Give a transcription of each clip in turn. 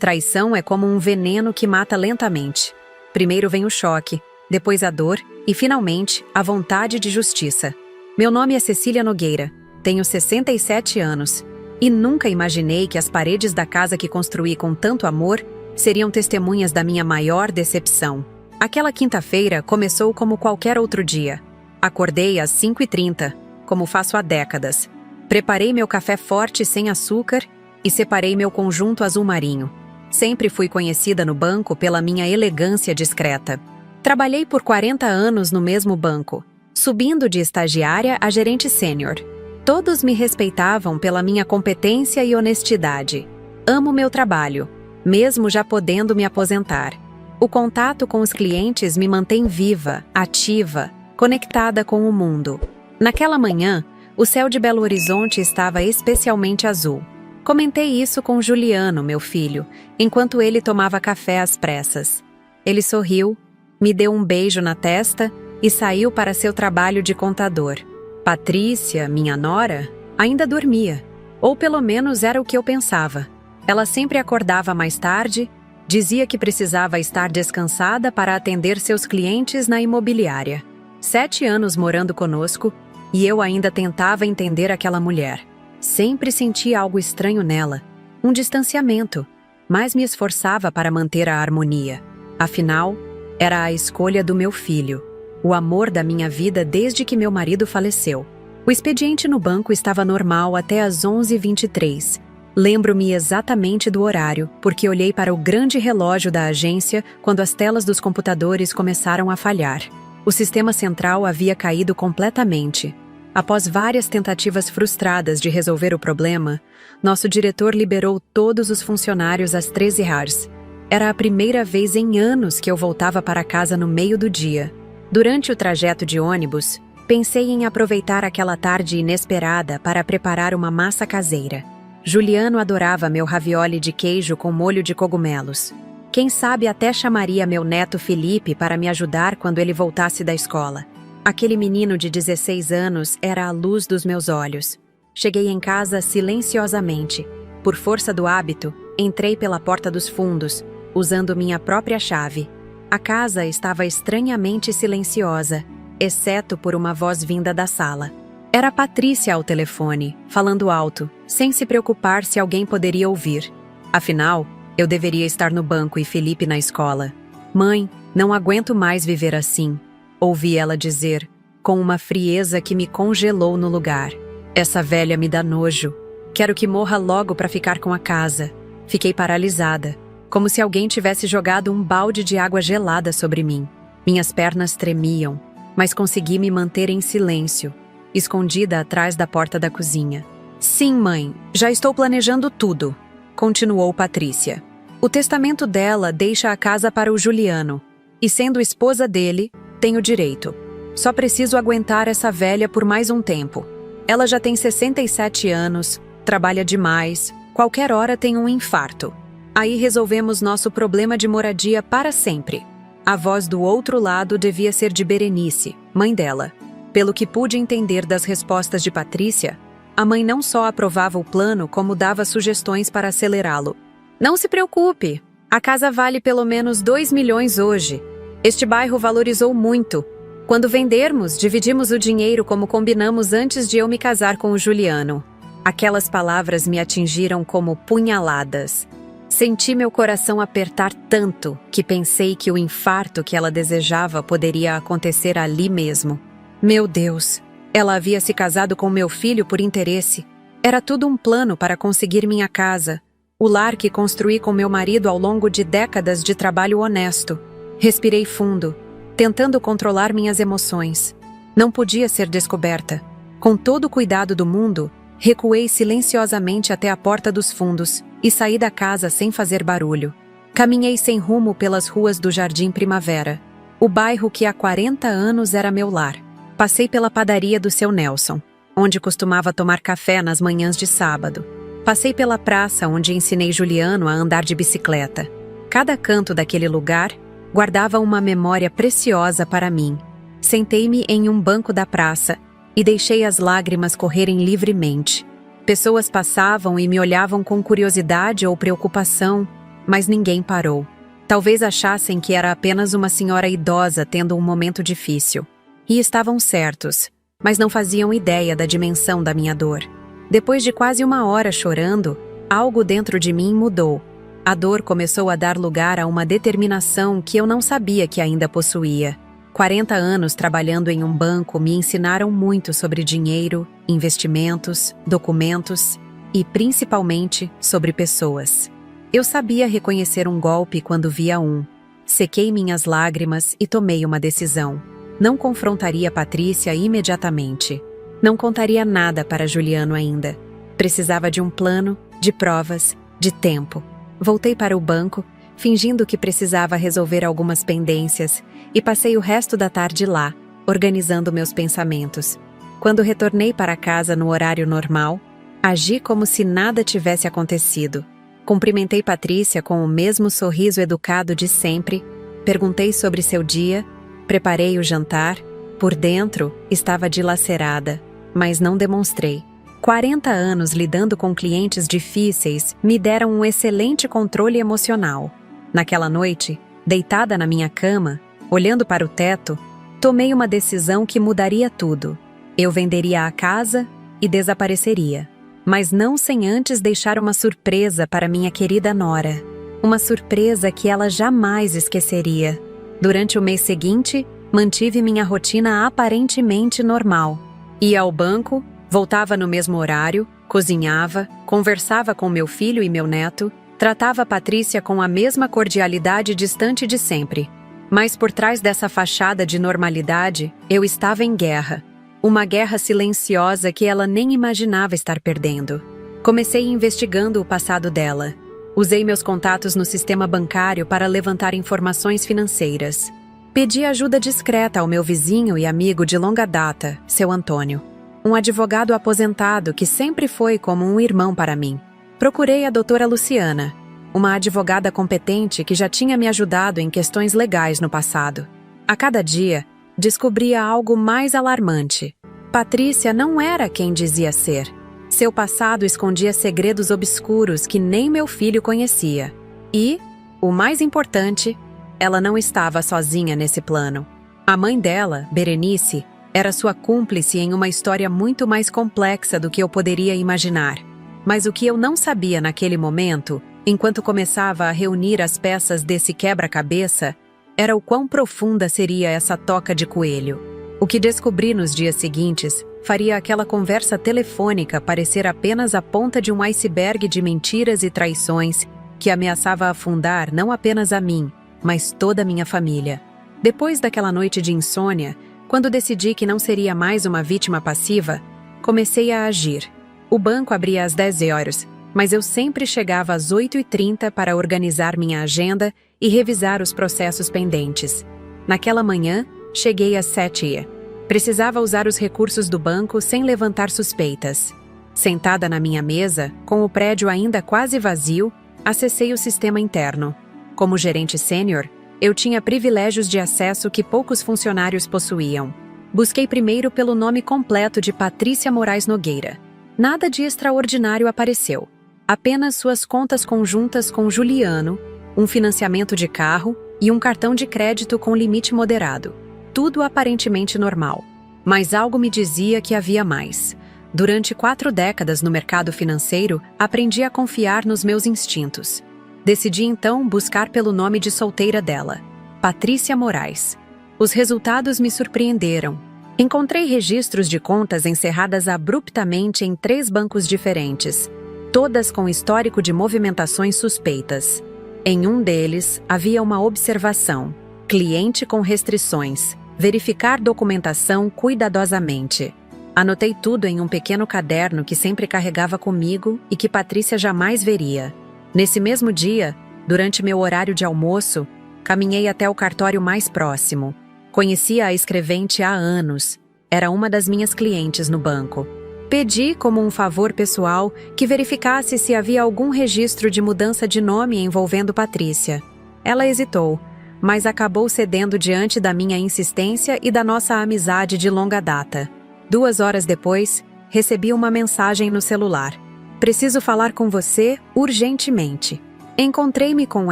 Traição é como um veneno que mata lentamente. Primeiro vem o choque, depois a dor e, finalmente, a vontade de justiça. Meu nome é Cecília Nogueira, tenho 67 anos e nunca imaginei que as paredes da casa que construí com tanto amor seriam testemunhas da minha maior decepção. Aquela quinta-feira começou como qualquer outro dia. Acordei às 5h30, como faço há décadas. Preparei meu café forte sem açúcar e separei meu conjunto azul marinho. Sempre fui conhecida no banco pela minha elegância discreta. Trabalhei por 40 anos no mesmo banco, subindo de estagiária a gerente sênior. Todos me respeitavam pela minha competência e honestidade. Amo meu trabalho, mesmo já podendo me aposentar. O contato com os clientes me mantém viva, ativa, conectada com o mundo. Naquela manhã, o céu de Belo Horizonte estava especialmente azul. Comentei isso com Juliano, meu filho, enquanto ele tomava café às pressas. Ele sorriu, me deu um beijo na testa e saiu para seu trabalho de contador. Patrícia, minha nora, ainda dormia, ou pelo menos era o que eu pensava. Ela sempre acordava mais tarde, dizia que precisava estar descansada para atender seus clientes na imobiliária. 7 anos morando conosco, e eu ainda tentava entender aquela mulher. Sempre sentia algo estranho nela, um distanciamento, mas me esforçava para manter a harmonia. Afinal, era a escolha do meu filho, o amor da minha vida desde que meu marido faleceu. O expediente no banco estava normal até às 11h23. Lembro-me exatamente do horário, porque olhei para o grande relógio da agência quando as telas dos computadores começaram a falhar. O sistema central havia caído completamente. Após várias tentativas frustradas de resolver o problema, nosso diretor liberou todos os funcionários às 13h. Era a primeira vez em anos que eu voltava para casa no meio do dia. Durante o trajeto de ônibus, pensei em aproveitar aquela tarde inesperada para preparar uma massa caseira. Juliano adorava meu ravioli de queijo com molho de cogumelos. Quem sabe até chamaria meu neto Felipe para me ajudar quando ele voltasse da escola. Aquele menino de 16 anos era a luz dos meus olhos. Cheguei em casa silenciosamente. Por força do hábito, entrei pela porta dos fundos, usando minha própria chave. A casa estava estranhamente silenciosa, exceto por uma voz vinda da sala. Era Patrícia ao telefone, falando alto, sem se preocupar se alguém poderia ouvir. Afinal, eu deveria estar no banco e Felipe na escola. Mãe, não aguento mais viver assim. Ouvi ela dizer, com uma frieza que me congelou no lugar. Essa velha me dá nojo. Quero que morra logo para ficar com a casa. Fiquei paralisada, como se alguém tivesse jogado um balde de água gelada sobre mim. Minhas pernas tremiam, mas consegui me manter em silêncio, escondida atrás da porta da cozinha. Sim, mãe, já estou planejando tudo, continuou Patrícia. O testamento dela deixa a casa para o Juliano, e sendo esposa dele, tenho direito. Só preciso aguentar essa velha por mais um tempo. Ela já tem 67 anos, trabalha demais, qualquer hora tem um infarto. Aí resolvemos nosso problema de moradia para sempre. A voz do outro lado devia ser de Berenice, mãe dela. Pelo que pude entender das respostas de Patrícia, a mãe não só aprovava o plano, como dava sugestões para acelerá-lo. Não se preocupe, a casa vale pelo menos 2 milhões hoje. Este bairro valorizou muito. Quando vendermos, dividimos o dinheiro como combinamos antes de eu me casar com o Juliano. Aquelas palavras me atingiram como punhaladas. Senti meu coração apertar tanto que pensei que o infarto que ela desejava poderia acontecer ali mesmo. Meu Deus, ela havia se casado com meu filho por interesse. Era tudo um plano para conseguir minha casa, o lar que construí com meu marido ao longo de décadas de trabalho honesto. Respirei fundo, tentando controlar minhas emoções. Não podia ser descoberta. Com todo o cuidado do mundo, recuei silenciosamente até a porta dos fundos e saí da casa sem fazer barulho. Caminhei sem rumo pelas ruas do Jardim Primavera, o bairro que há 40 anos era meu lar. Passei pela padaria do seu Nelson, onde costumava tomar café nas manhãs de sábado. Passei pela praça onde ensinei Juliano a andar de bicicleta. Cada canto daquele lugar guardava uma memória preciosa para mim. Sentei-me em um banco da praça e deixei as lágrimas correrem livremente. Pessoas passavam e me olhavam com curiosidade ou preocupação, mas ninguém parou. Talvez achassem que era apenas uma senhora idosa tendo um momento difícil. E estavam certos, mas não faziam ideia da dimensão da minha dor. Depois de quase 1 hora chorando, algo dentro de mim mudou. A dor começou a dar lugar a uma determinação que eu não sabia que ainda possuía. 40 anos trabalhando em um banco me ensinaram muito sobre dinheiro, investimentos, documentos e, principalmente, sobre pessoas. Eu sabia reconhecer um golpe quando via um. Sequei minhas lágrimas e tomei uma decisão. Não confrontaria Patrícia imediatamente. Não contaria nada para Juliano ainda. Precisava de um plano, de provas, de tempo. Voltei para o banco, fingindo que precisava resolver algumas pendências, e passei o resto da tarde lá, organizando meus pensamentos. Quando retornei para casa no horário normal, agi como se nada tivesse acontecido. Cumprimentei Patrícia com o mesmo sorriso educado de sempre, perguntei sobre seu dia, preparei o jantar. Por dentro, estava dilacerada, mas não demonstrei. 40 anos lidando com clientes difíceis me deram um excelente controle emocional. Naquela noite, deitada na minha cama, olhando para o teto, tomei uma decisão que mudaria tudo. Eu venderia a casa e desapareceria. Mas não sem antes deixar uma surpresa para minha querida nora. Uma surpresa que ela jamais esqueceria. Durante o mês seguinte, mantive minha rotina aparentemente normal. Ia ao banco, voltava no mesmo horário, cozinhava, conversava com meu filho e meu neto, tratava Patrícia com a mesma cordialidade distante de sempre. Mas por trás dessa fachada de normalidade, eu estava em guerra. Uma guerra silenciosa que ela nem imaginava estar perdendo. Comecei investigando o passado dela. Usei meus contatos no sistema bancário para levantar informações financeiras. Pedi ajuda discreta ao meu vizinho e amigo de longa data, seu Antônio. Um advogado aposentado que sempre foi como um irmão para mim. Procurei a doutora Luciana, uma advogada competente que já tinha me ajudado em questões legais no passado. A cada dia, descobria algo mais alarmante. Patrícia não era quem dizia ser. Seu passado escondia segredos obscuros que nem meu filho conhecia. E, o mais importante, ela não estava sozinha nesse plano. A mãe dela, Berenice, era sua cúmplice em uma história muito mais complexa do que eu poderia imaginar. Mas o que eu não sabia naquele momento, enquanto começava a reunir as peças desse quebra-cabeça, era o quão profunda seria essa toca de coelho. O que descobri nos dias seguintes faria aquela conversa telefônica parecer apenas a ponta de um iceberg de mentiras e traições que ameaçava afundar não apenas a mim, mas toda a minha família. Depois daquela noite de insônia, quando decidi que não seria mais uma vítima passiva, comecei a agir. O banco abria às 10 horas, mas eu sempre chegava às 8h30 para organizar minha agenda e revisar os processos pendentes. Naquela manhã, cheguei às 7h. Precisava usar os recursos do banco sem levantar suspeitas. Sentada na minha mesa, com o prédio ainda quase vazio, acessei o sistema interno. Como gerente sênior, eu tinha privilégios de acesso que poucos funcionários possuíam. Busquei primeiro pelo nome completo de Patrícia Moraes Nogueira. Nada de extraordinário apareceu. Apenas suas contas conjuntas com Juliano, um financiamento de carro e um cartão de crédito com limite moderado. Tudo aparentemente normal. Mas algo me dizia que havia mais. Durante 4 décadas no mercado financeiro, aprendi a confiar nos meus instintos. Decidi então buscar pelo nome de solteira dela, Patrícia Moraes. Os resultados me surpreenderam. Encontrei registros de contas encerradas abruptamente em 3 bancos diferentes, todas com histórico de movimentações suspeitas. Em um deles, havia uma observação: cliente com restrições, verificar documentação cuidadosamente. Anotei tudo em um pequeno caderno que sempre carregava comigo e que Patrícia jamais veria. Nesse mesmo dia, durante meu horário de almoço, caminhei até o cartório mais próximo. Conhecia a escrevente há anos. Era uma das minhas clientes no banco. Pedi, como um favor pessoal, que verificasse se havia algum registro de mudança de nome envolvendo Patrícia. Ela hesitou, mas acabou cedendo diante da minha insistência e da nossa amizade de longa data. 2 horas depois, recebi uma mensagem no celular. Preciso falar com você urgentemente. Encontrei-me com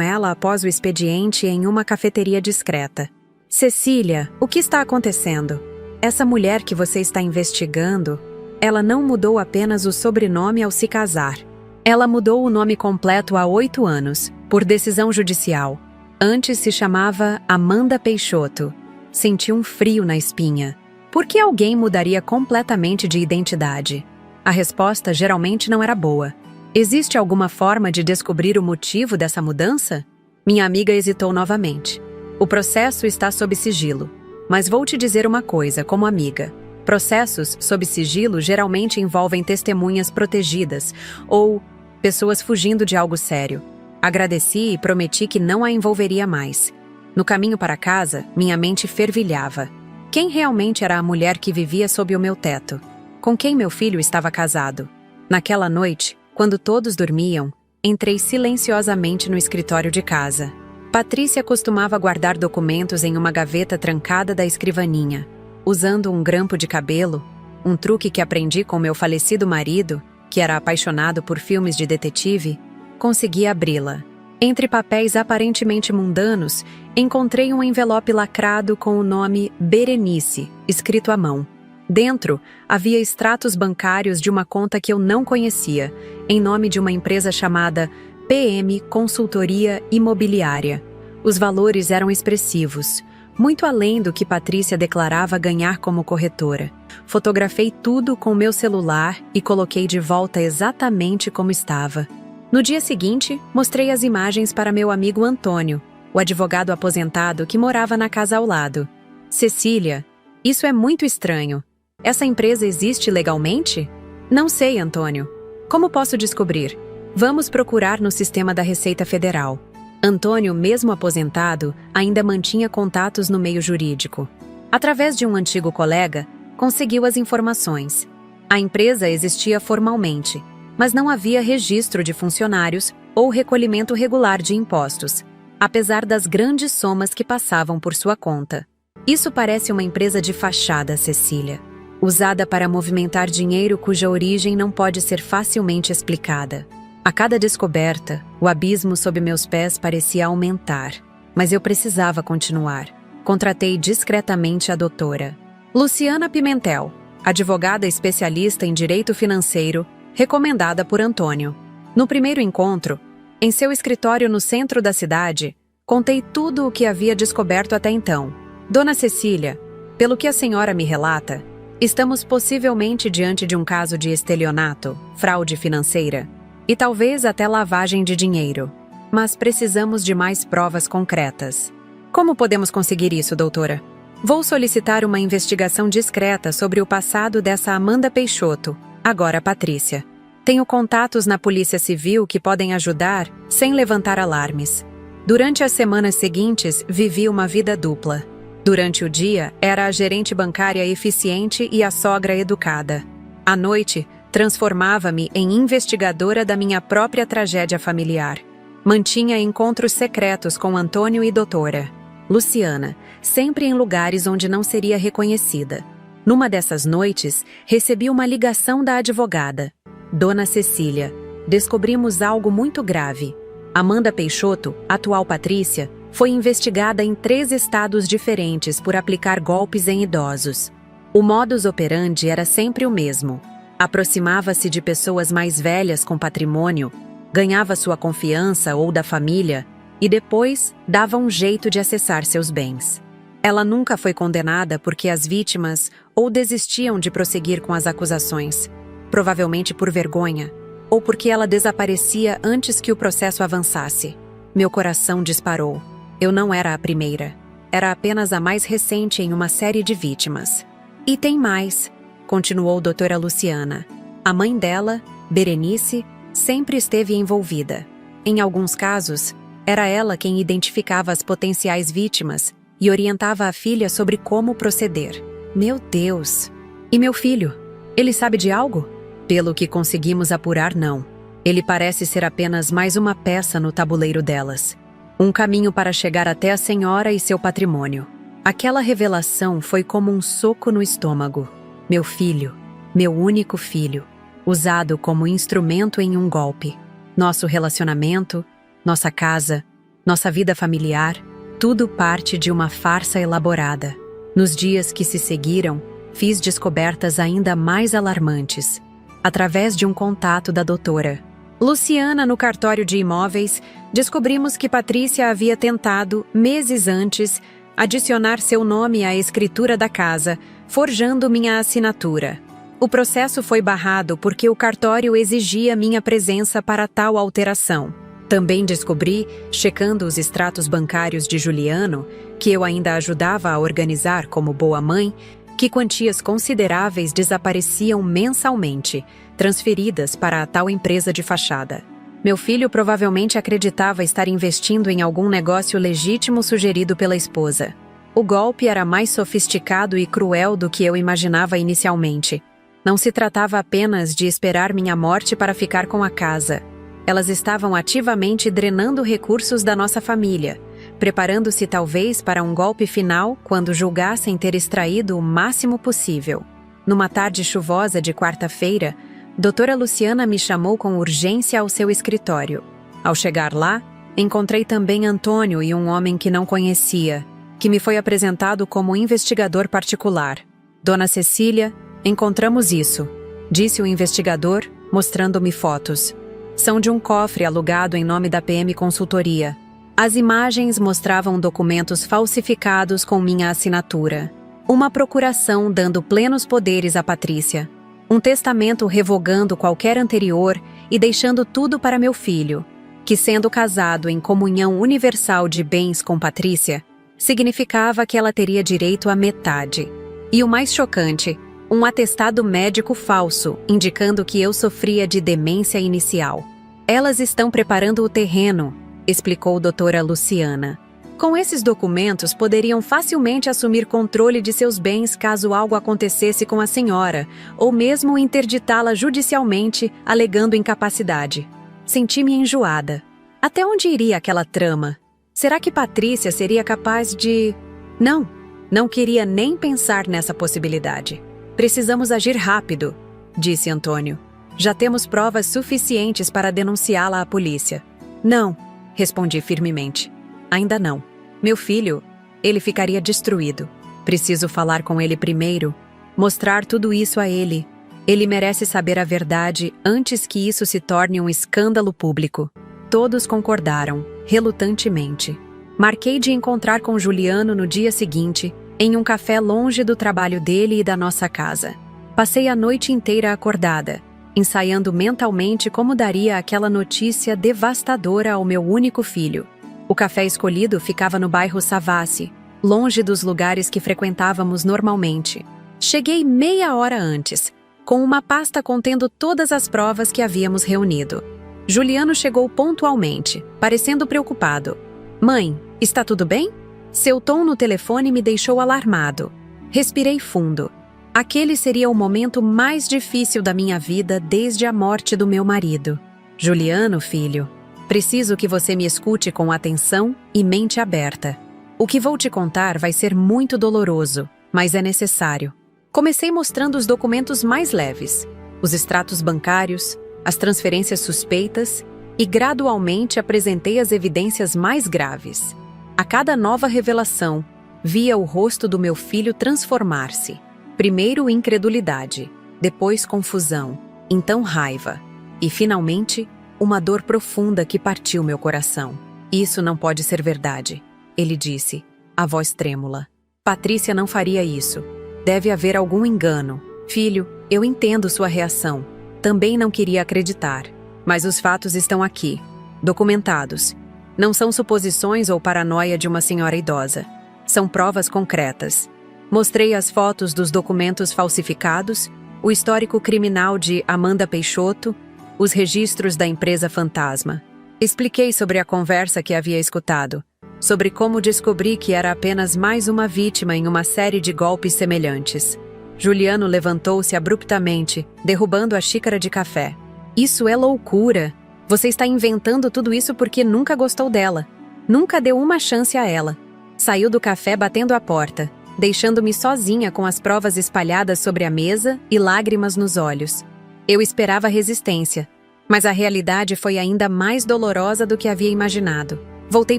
ela após o expediente em uma cafeteria discreta. Cecília, o que está acontecendo? Essa mulher que você está investigando, ela não mudou apenas o sobrenome ao se casar. Ela mudou o nome completo há 8 anos, por decisão judicial. Antes se chamava Amanda Peixoto. Senti um frio na espinha. Por que alguém mudaria completamente de identidade? A resposta geralmente não era boa. Existe alguma forma de descobrir o motivo dessa mudança? Minha amiga hesitou novamente. O processo está sob sigilo. Mas vou te dizer uma coisa, como amiga. Processos sob sigilo geralmente envolvem testemunhas protegidas ou pessoas fugindo de algo sério. Agradeci e prometi que não a envolveria mais. No caminho para casa, minha mente fervilhava. Quem realmente era a mulher que vivia sob o meu teto? Com quem meu filho estava casado? Naquela noite, quando todos dormiam, entrei silenciosamente no escritório de casa. Patrícia costumava guardar documentos em uma gaveta trancada da escrivaninha. Usando um grampo de cabelo, um truque que aprendi com meu falecido marido, que era apaixonado por filmes de detetive, consegui abri-la. Entre papéis aparentemente mundanos, encontrei um envelope lacrado com o nome Berenice, escrito à mão. Dentro, havia extratos bancários de uma conta que eu não conhecia, em nome de uma empresa chamada PM Consultoria Imobiliária. Os valores eram expressivos, muito além do que Patrícia declarava ganhar como corretora. Fotografei tudo com meu celular e coloquei de volta exatamente como estava. No dia seguinte, mostrei as imagens para meu amigo Antônio, o advogado aposentado que morava na casa ao lado. Cecília, isso é muito estranho. Essa empresa existe legalmente? Não sei, Antônio. Como posso descobrir? Vamos procurar no sistema da Receita Federal. Antônio, mesmo aposentado, ainda mantinha contatos no meio jurídico. Através de um antigo colega, conseguiu as informações. A empresa existia formalmente, mas não havia registro de funcionários ou recolhimento regular de impostos, apesar das grandes somas que passavam por sua conta. Isso parece uma empresa de fachada, Cecília, usada para movimentar dinheiro cuja origem não pode ser facilmente explicada. A cada descoberta, o abismo sob meus pés parecia aumentar, mas eu precisava continuar. Contratei discretamente a doutora Luciana Pimentel, advogada especialista em direito financeiro, recomendada por Antônio. No primeiro encontro, em seu escritório no centro da cidade, contei tudo o que havia descoberto até então. Dona Cecília, pelo que a senhora me relata, estamos possivelmente diante de um caso de estelionato, fraude financeira e talvez até lavagem de dinheiro. Mas precisamos de mais provas concretas. Como podemos conseguir isso, doutora? Vou solicitar uma investigação discreta sobre o passado dessa Amanda Peixoto, agora Patrícia. Tenho contatos na Polícia Civil que podem ajudar sem levantar alarmes. Durante as semanas seguintes, vivi uma vida dupla. Durante o dia, era a gerente bancária eficiente e a sogra educada. À noite, transformava-me em investigadora da minha própria tragédia familiar. Mantinha encontros secretos com Antônio e doutora Luciana, sempre em lugares onde não seria reconhecida. Numa dessas noites, recebi uma ligação da advogada. Dona Cecília, descobrimos algo muito grave. Amanda Peixoto, atual Patrícia, foi investigada em 3 estados diferentes por aplicar golpes em idosos. O modus operandi era sempre o mesmo. Aproximava-se de pessoas mais velhas com patrimônio, ganhava sua confiança ou da família e depois dava um jeito de acessar seus bens. Ela nunca foi condenada porque as vítimas ou desistiam de prosseguir com as acusações, provavelmente por vergonha, ou porque ela desaparecia antes que o processo avançasse. Meu coração disparou. Eu não era a primeira. Era apenas a mais recente em uma série de vítimas. E tem mais, continuou doutora Luciana. A mãe dela, Berenice, sempre esteve envolvida. Em alguns casos, era ela quem identificava as potenciais vítimas e orientava a filha sobre como proceder. Meu Deus! E meu filho? Ele sabe de algo? Pelo que conseguimos apurar, não. Ele parece ser apenas mais uma peça no tabuleiro delas. Um caminho para chegar até a senhora e seu patrimônio. Aquela revelação foi como um soco no estômago. Meu filho, meu único filho, usado como instrumento em um golpe. Nosso relacionamento, nossa casa, nossa vida familiar, tudo parte de uma farsa elaborada. Nos dias que se seguiram, fiz descobertas ainda mais alarmantes, através de um contato da doutora Luciana no cartório de imóveis. Descobrimos que Patrícia havia tentado, meses antes, adicionar seu nome à escritura da casa, forjando minha assinatura. O processo foi barrado porque o cartório exigia minha presença para tal alteração. Também descobri, checando os extratos bancários de Juliano, que eu ainda ajudava a organizar como boa mãe, que quantias consideráveis desapareciam mensalmente, transferidas para a tal empresa de fachada. Meu filho provavelmente acreditava estar investindo em algum negócio legítimo sugerido pela esposa. O golpe era mais sofisticado e cruel do que eu imaginava inicialmente. Não se tratava apenas de esperar minha morte para ficar com a casa. Elas estavam ativamente drenando recursos da nossa família, preparando-se talvez para um golpe final quando julgassem ter extraído o máximo possível. Numa tarde chuvosa de quarta-feira, doutora Luciana me chamou com urgência ao seu escritório. Ao chegar lá, encontrei também Antônio e um homem que não conhecia, que me foi apresentado como investigador particular. Dona Cecília, encontramos isso, disse o investigador, mostrando-me fotos. São de um cofre alugado em nome da PM Consultoria. As imagens mostravam documentos falsificados com minha assinatura. Uma procuração dando plenos poderes a Patrícia. Um testamento revogando qualquer anterior e deixando tudo para meu filho, que, sendo casado em comunhão universal de bens com Patrícia, significava que ela teria direito à metade. E o mais chocante, um atestado médico falso, indicando que eu sofria de demência inicial. Elas estão preparando o terreno, explicou doutora Luciana. Com esses documentos, poderiam facilmente assumir controle de seus bens caso algo acontecesse com a senhora, ou mesmo interditá-la judicialmente, alegando incapacidade. Senti-me enjoada. Até onde iria aquela trama? Será que Patrícia seria capaz de... Não queria nem pensar nessa possibilidade. Precisamos agir rápido, disse Antônio. Já temos provas suficientes para denunciá-la à polícia. Não, respondi firmemente. Ainda não. Meu filho, ele ficaria destruído. Preciso falar com ele primeiro, mostrar tudo isso a ele. Ele merece saber a verdade antes que isso se torne um escândalo público. Todos concordaram, relutantemente. Marquei de encontrar com Juliano no dia seguinte, em um café longe do trabalho dele e da nossa casa. Passei a noite inteira acordada, ensaiando mentalmente como daria aquela notícia devastadora ao meu único filho. O café escolhido ficava no bairro Savassi, longe dos lugares que frequentávamos normalmente. Cheguei meia hora antes, com uma pasta contendo todas as provas que havíamos reunido. Juliano chegou pontualmente, parecendo preocupado. Mãe, está tudo bem? Seu tom no telefone me deixou alarmado. Respirei fundo. Aquele seria o momento mais difícil da minha vida desde a morte do meu marido. Juliano, filho, preciso que você me escute com atenção e mente aberta. O que vou te contar vai ser muito doloroso, mas é necessário. Comecei mostrando os documentos mais leves, os extratos bancários, as transferências suspeitas e gradualmente apresentei as evidências mais graves. A cada nova revelação, via o rosto do meu filho transformar-se. Primeiro incredulidade, depois confusão, então raiva e, finalmente, uma dor profunda que partiu meu coração. Isso não pode ser verdade, ele disse, a voz trêmula. Patrícia não faria isso. Deve haver algum engano. Filho, eu entendo sua reação. Também não queria acreditar. Mas os fatos estão aqui, documentados. Não são suposições ou paranoia de uma senhora idosa. São provas concretas. Mostrei as fotos dos documentos falsificados, o histórico criminal de Amanda Peixoto, os registros da empresa fantasma. Expliquei sobre a conversa que havia escutado, sobre como descobri que era apenas mais uma vítima em uma série de golpes semelhantes. Juliano levantou-se abruptamente, derrubando a xícara de café. Isso é loucura! Você está inventando tudo isso porque nunca gostou dela. Nunca deu uma chance a ela. Saiu do café batendo a porta, deixando-me sozinha com as provas espalhadas sobre a mesa e lágrimas nos olhos. Eu esperava resistência, Mas a realidade foi ainda mais dolorosa do que havia imaginado. Voltei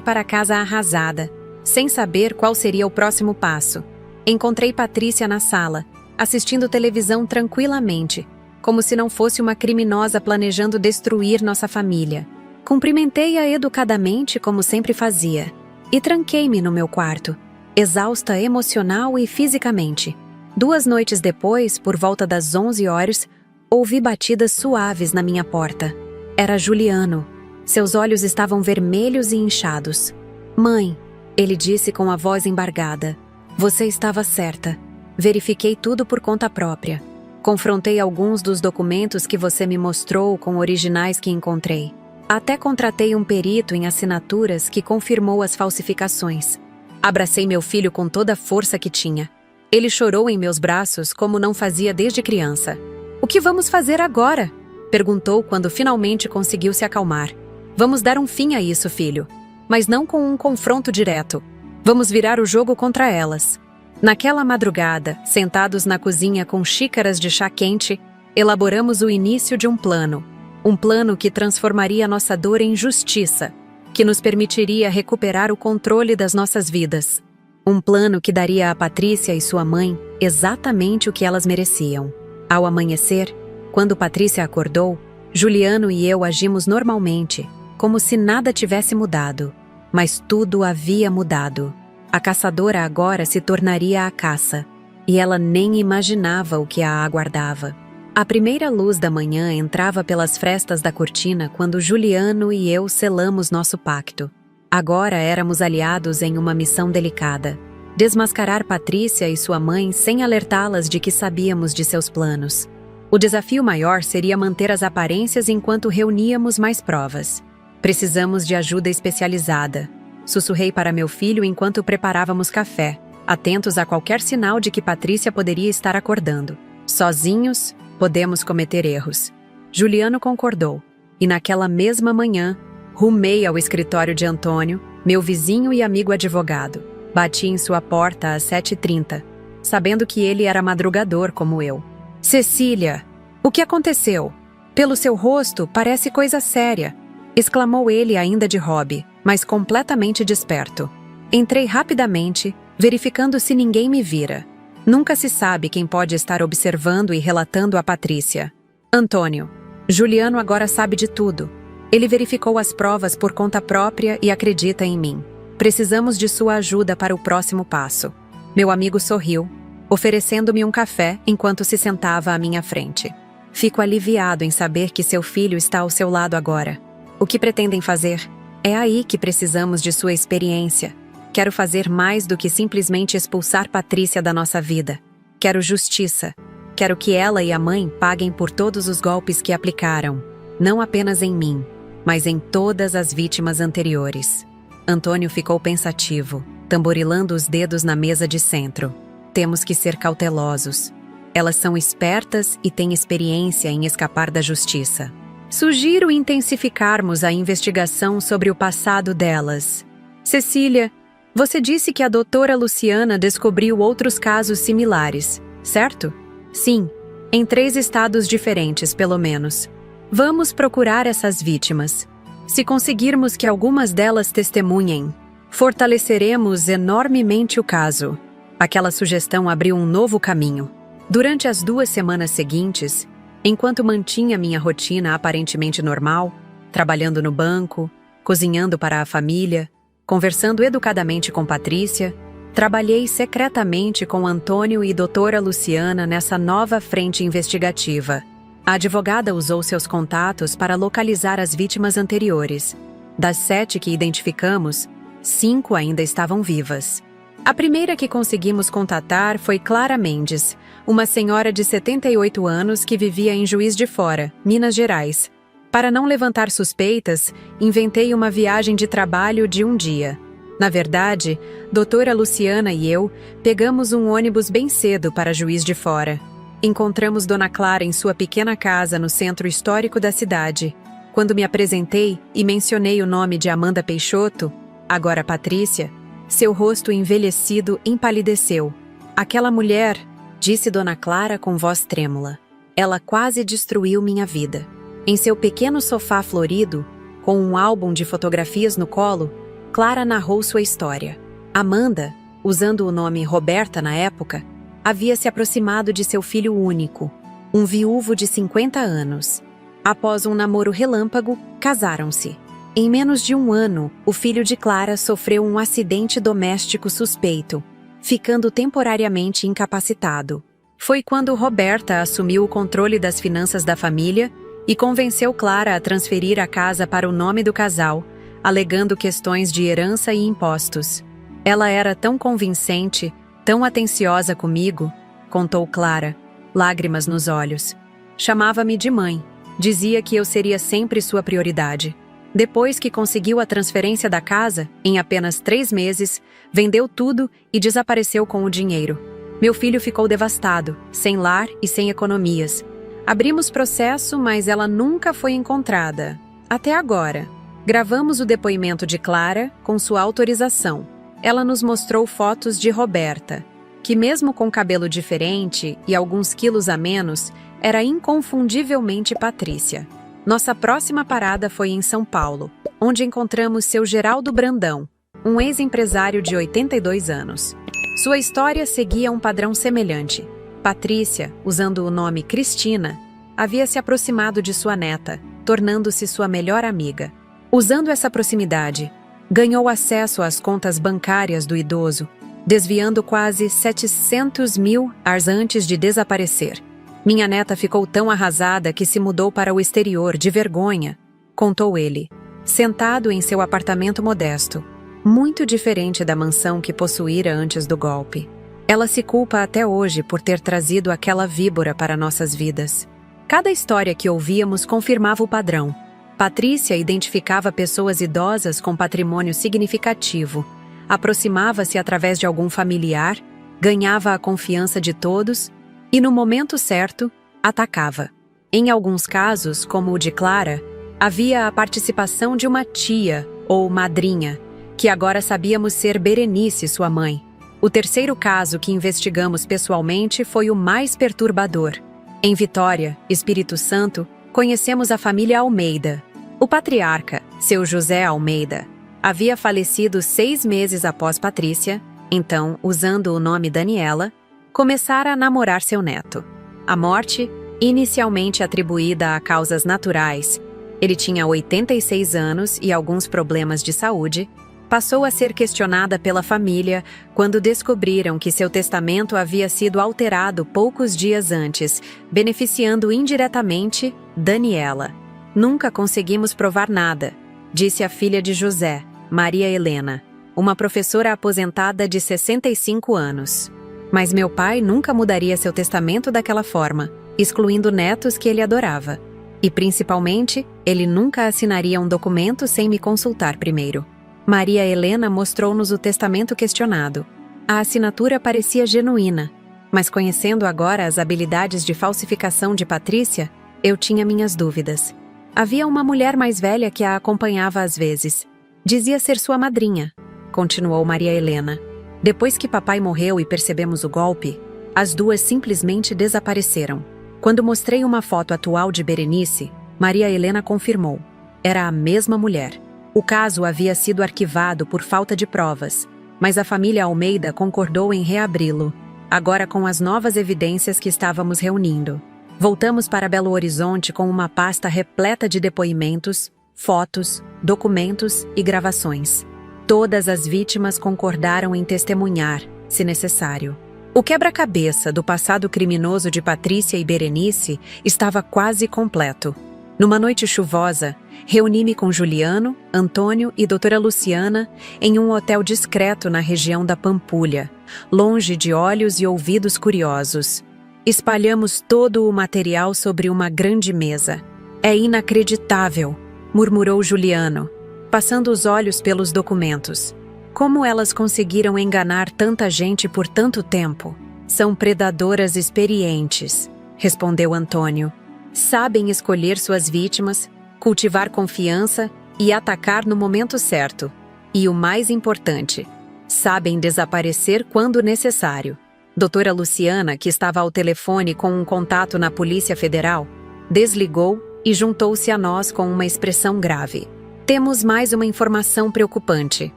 para casa arrasada, sem saber qual seria o próximo passo. Encontrei Patrícia na sala, assistindo televisão tranquilamente, como se não fosse uma criminosa planejando destruir nossa família. Cumprimentei-a educadamente, como sempre fazia, e tranquei-me no meu quarto, exausta emocional e fisicamente. 2 noites depois, por volta das 11 horas, ouvi batidas suaves na minha porta. Era Juliano. Seus olhos estavam vermelhos e inchados. "Mãe", ele disse com a voz embargada, "você estava certa. Verifiquei tudo por conta própria. Confrontei alguns dos documentos que você me mostrou com originais que encontrei. Até contratei um perito em assinaturas que confirmou as falsificações. Abracei meu filho com toda a força que tinha. Ele chorou em meus braços como não fazia desde criança. "O que vamos fazer agora?" perguntou quando finalmente conseguiu se acalmar. "Vamos dar um fim a isso, filho. Mas não com um confronto direto. Vamos virar o jogo contra elas." Naquela madrugada, sentados na cozinha com xícaras de chá quente, elaboramos o início de um plano. Um plano que transformaria nossa dor em justiça, que nos permitiria recuperar o controle das nossas vidas. Um plano que daria a Patrícia e sua mãe exatamente o que elas mereciam. Ao amanhecer, quando Patrícia acordou, Juliano e eu agimos normalmente, como se nada tivesse mudado. Mas tudo havia mudado. A caçadora agora se tornaria a caça, e ela nem imaginava o que a aguardava. A primeira luz da manhã entrava pelas frestas da cortina quando Juliano e eu selamos nosso pacto. Agora éramos aliados em uma missão delicada: desmascarar Patrícia e sua mãe sem alertá-las de que sabíamos de seus planos. O desafio maior seria manter as aparências enquanto reuníamos mais provas. "Precisamos de ajuda especializada", sussurrei para meu filho enquanto preparávamos café, atentos a qualquer sinal de que Patrícia poderia estar acordando. "Sozinhos, podemos cometer erros." Juliano concordou, e naquela mesma manhã, rumei ao escritório de Antônio, meu vizinho e amigo advogado. Bati em sua porta às 7h30, sabendo que ele era madrugador como eu. "Cecília, o que aconteceu? Pelo seu rosto, parece coisa séria", exclamou ele ainda de hobby, mas completamente desperto. Entrei rapidamente, verificando se ninguém me vira. Nunca se sabe quem pode estar observando e relatando a Patrícia. "Antônio, Juliano agora sabe de tudo. Ele verificou as provas por conta própria e acredita em mim. Precisamos de sua ajuda para o próximo passo." Meu amigo sorriu, oferecendo-me um café enquanto se sentava à minha frente. "Fico aliviado em saber que seu filho está ao seu lado agora. O que pretendem fazer? É aí que precisamos de sua experiência. Quero fazer mais do que simplesmente expulsar Patrícia da nossa vida. Quero justiça. Quero que ela e a mãe paguem por todos os golpes que aplicaram, não apenas em mim, mas em todas as vítimas anteriores." Antônio ficou pensativo, tamborilando os dedos na mesa de centro. "Temos que ser cautelosos. Elas são espertas e têm experiência em escapar da justiça. Sugiro intensificarmos a investigação sobre o passado delas. Cecília, você disse que a doutora Luciana descobriu outros casos similares, certo?" "Sim, em 3 estados diferentes, pelo menos. Vamos procurar essas vítimas. Se conseguirmos que algumas delas testemunhem, fortaleceremos enormemente o caso." Aquela sugestão abriu um novo caminho. Durante as 2 semanas seguintes, enquanto mantinha minha rotina aparentemente normal, trabalhando no banco, cozinhando para a família, conversando educadamente com Patrícia, trabalhei secretamente com Antônio e doutora Luciana nessa nova frente investigativa. A advogada usou seus contatos para localizar as vítimas anteriores. Das 7 que identificamos, 5 ainda estavam vivas. A primeira que conseguimos contatar foi Clara Mendes, uma senhora de 78 anos que vivia em Juiz de Fora, Minas Gerais. Para não levantar suspeitas, inventei uma viagem de trabalho de um dia. Na verdade, doutora Luciana e eu pegamos um ônibus bem cedo para Juiz de Fora. Encontramos Dona Clara em sua pequena casa no centro histórico da cidade. Quando me apresentei e mencionei o nome de Amanda Peixoto, agora Patrícia, seu rosto envelhecido empalideceu. "Aquela mulher", disse Dona Clara com voz trêmula. "Ela quase destruiu minha vida." Em seu pequeno sofá florido, com um álbum de fotografias no colo, Clara narrou sua história. Amanda, usando o nome Roberta na época, havia se aproximado de seu filho único, um viúvo de 50 anos. Após um namoro relâmpago, casaram-se. Em menos de um ano, o filho de Clara sofreu um acidente doméstico suspeito, ficando temporariamente incapacitado. Foi quando Roberta assumiu o controle das finanças da família e convenceu Clara a transferir a casa para o nome do casal, alegando questões de herança e impostos. Ela era tão convincente, tão atenciosa comigo, contou Clara, lágrimas nos olhos. Chamava-me de mãe, dizia que eu seria sempre sua prioridade. Depois que conseguiu a transferência da casa, em apenas 3 meses, vendeu tudo e desapareceu com o dinheiro. Meu filho ficou devastado, sem lar e sem economias. Abrimos processo, mas ela nunca foi encontrada. Até agora. Gravamos o depoimento de Clara com sua autorização. Ela nos mostrou fotos de Roberta, que mesmo com cabelo diferente e alguns quilos a menos, era inconfundivelmente Patrícia. Nossa próxima parada foi em São Paulo, onde encontramos seu Geraldo Brandão, um ex-empresário de 82 anos. Sua história seguia um padrão semelhante. Patrícia, usando o nome Cristina, havia se aproximado de sua neta, tornando-se sua melhor amiga. Usando essa proximidade, ganhou acesso às contas bancárias do idoso, desviando quase 700 mil antes de desaparecer. Minha neta ficou tão arrasada que se mudou para o exterior de vergonha, contou ele, sentado em seu apartamento modesto, muito diferente da mansão que possuíra antes do golpe. Ela se culpa até hoje por ter trazido aquela víbora para nossas vidas. Cada história que ouvíamos confirmava o padrão. Patrícia identificava pessoas idosas com patrimônio significativo, aproximava-se através de algum familiar, ganhava a confiança de todos e, no momento certo, atacava. Em alguns casos, como o de Clara, havia a participação de uma tia ou madrinha, que agora sabíamos ser Berenice, sua mãe. O terceiro caso que investigamos pessoalmente foi o mais perturbador. Em Vitória, Espírito Santo, conhecemos a família Almeida. O patriarca, seu José Almeida, havia falecido 6 meses após Patrícia, então, usando o nome Daniela, começara a namorar seu neto. A morte, inicialmente atribuída a causas naturais, ele tinha 86 anos e alguns problemas de saúde, passou a ser questionada pela família quando descobriram que seu testamento havia sido alterado poucos dias antes, beneficiando indiretamente Daniela. Nunca conseguimos provar nada, disse a filha de José, Maria Helena, uma professora aposentada de 65 anos. Mas meu pai nunca mudaria seu testamento daquela forma, excluindo netos que ele adorava. E, principalmente, ele nunca assinaria um documento sem me consultar primeiro. Maria Helena mostrou-nos o testamento questionado. A assinatura parecia genuína, mas conhecendo agora as habilidades de falsificação de Patrícia, eu tinha minhas dúvidas. Havia uma mulher mais velha que a acompanhava às vezes. Dizia ser sua madrinha, continuou Maria Helena. Depois que papai morreu e percebemos o golpe, as duas simplesmente desapareceram. Quando mostrei uma foto atual de Berenice, Maria Helena confirmou. Era a mesma mulher. O caso havia sido arquivado por falta de provas, mas a família Almeida concordou em reabri-lo, agora com as novas evidências que estávamos reunindo. Voltamos para Belo Horizonte com uma pasta repleta de depoimentos, fotos, documentos e gravações. Todas as vítimas concordaram em testemunhar, se necessário. O quebra-cabeça do passado criminoso de Patrícia e Berenice estava quase completo. Numa noite chuvosa, reuni-me com Juliano, Antônio e doutora Luciana em um hotel discreto na região da Pampulha, longe de olhos e ouvidos curiosos. Espalhamos todo o material sobre uma grande mesa. É inacreditável, murmurou Juliano, passando os olhos pelos documentos. Como elas conseguiram enganar tanta gente por tanto tempo? São predadoras experientes, respondeu Antônio. Sabem escolher suas vítimas, cultivar confiança e atacar no momento certo. E o mais importante, sabem desaparecer quando necessário. Doutora Luciana, que estava ao telefone com um contato na Polícia Federal, desligou e juntou-se a nós com uma expressão grave. Temos mais uma informação preocupante.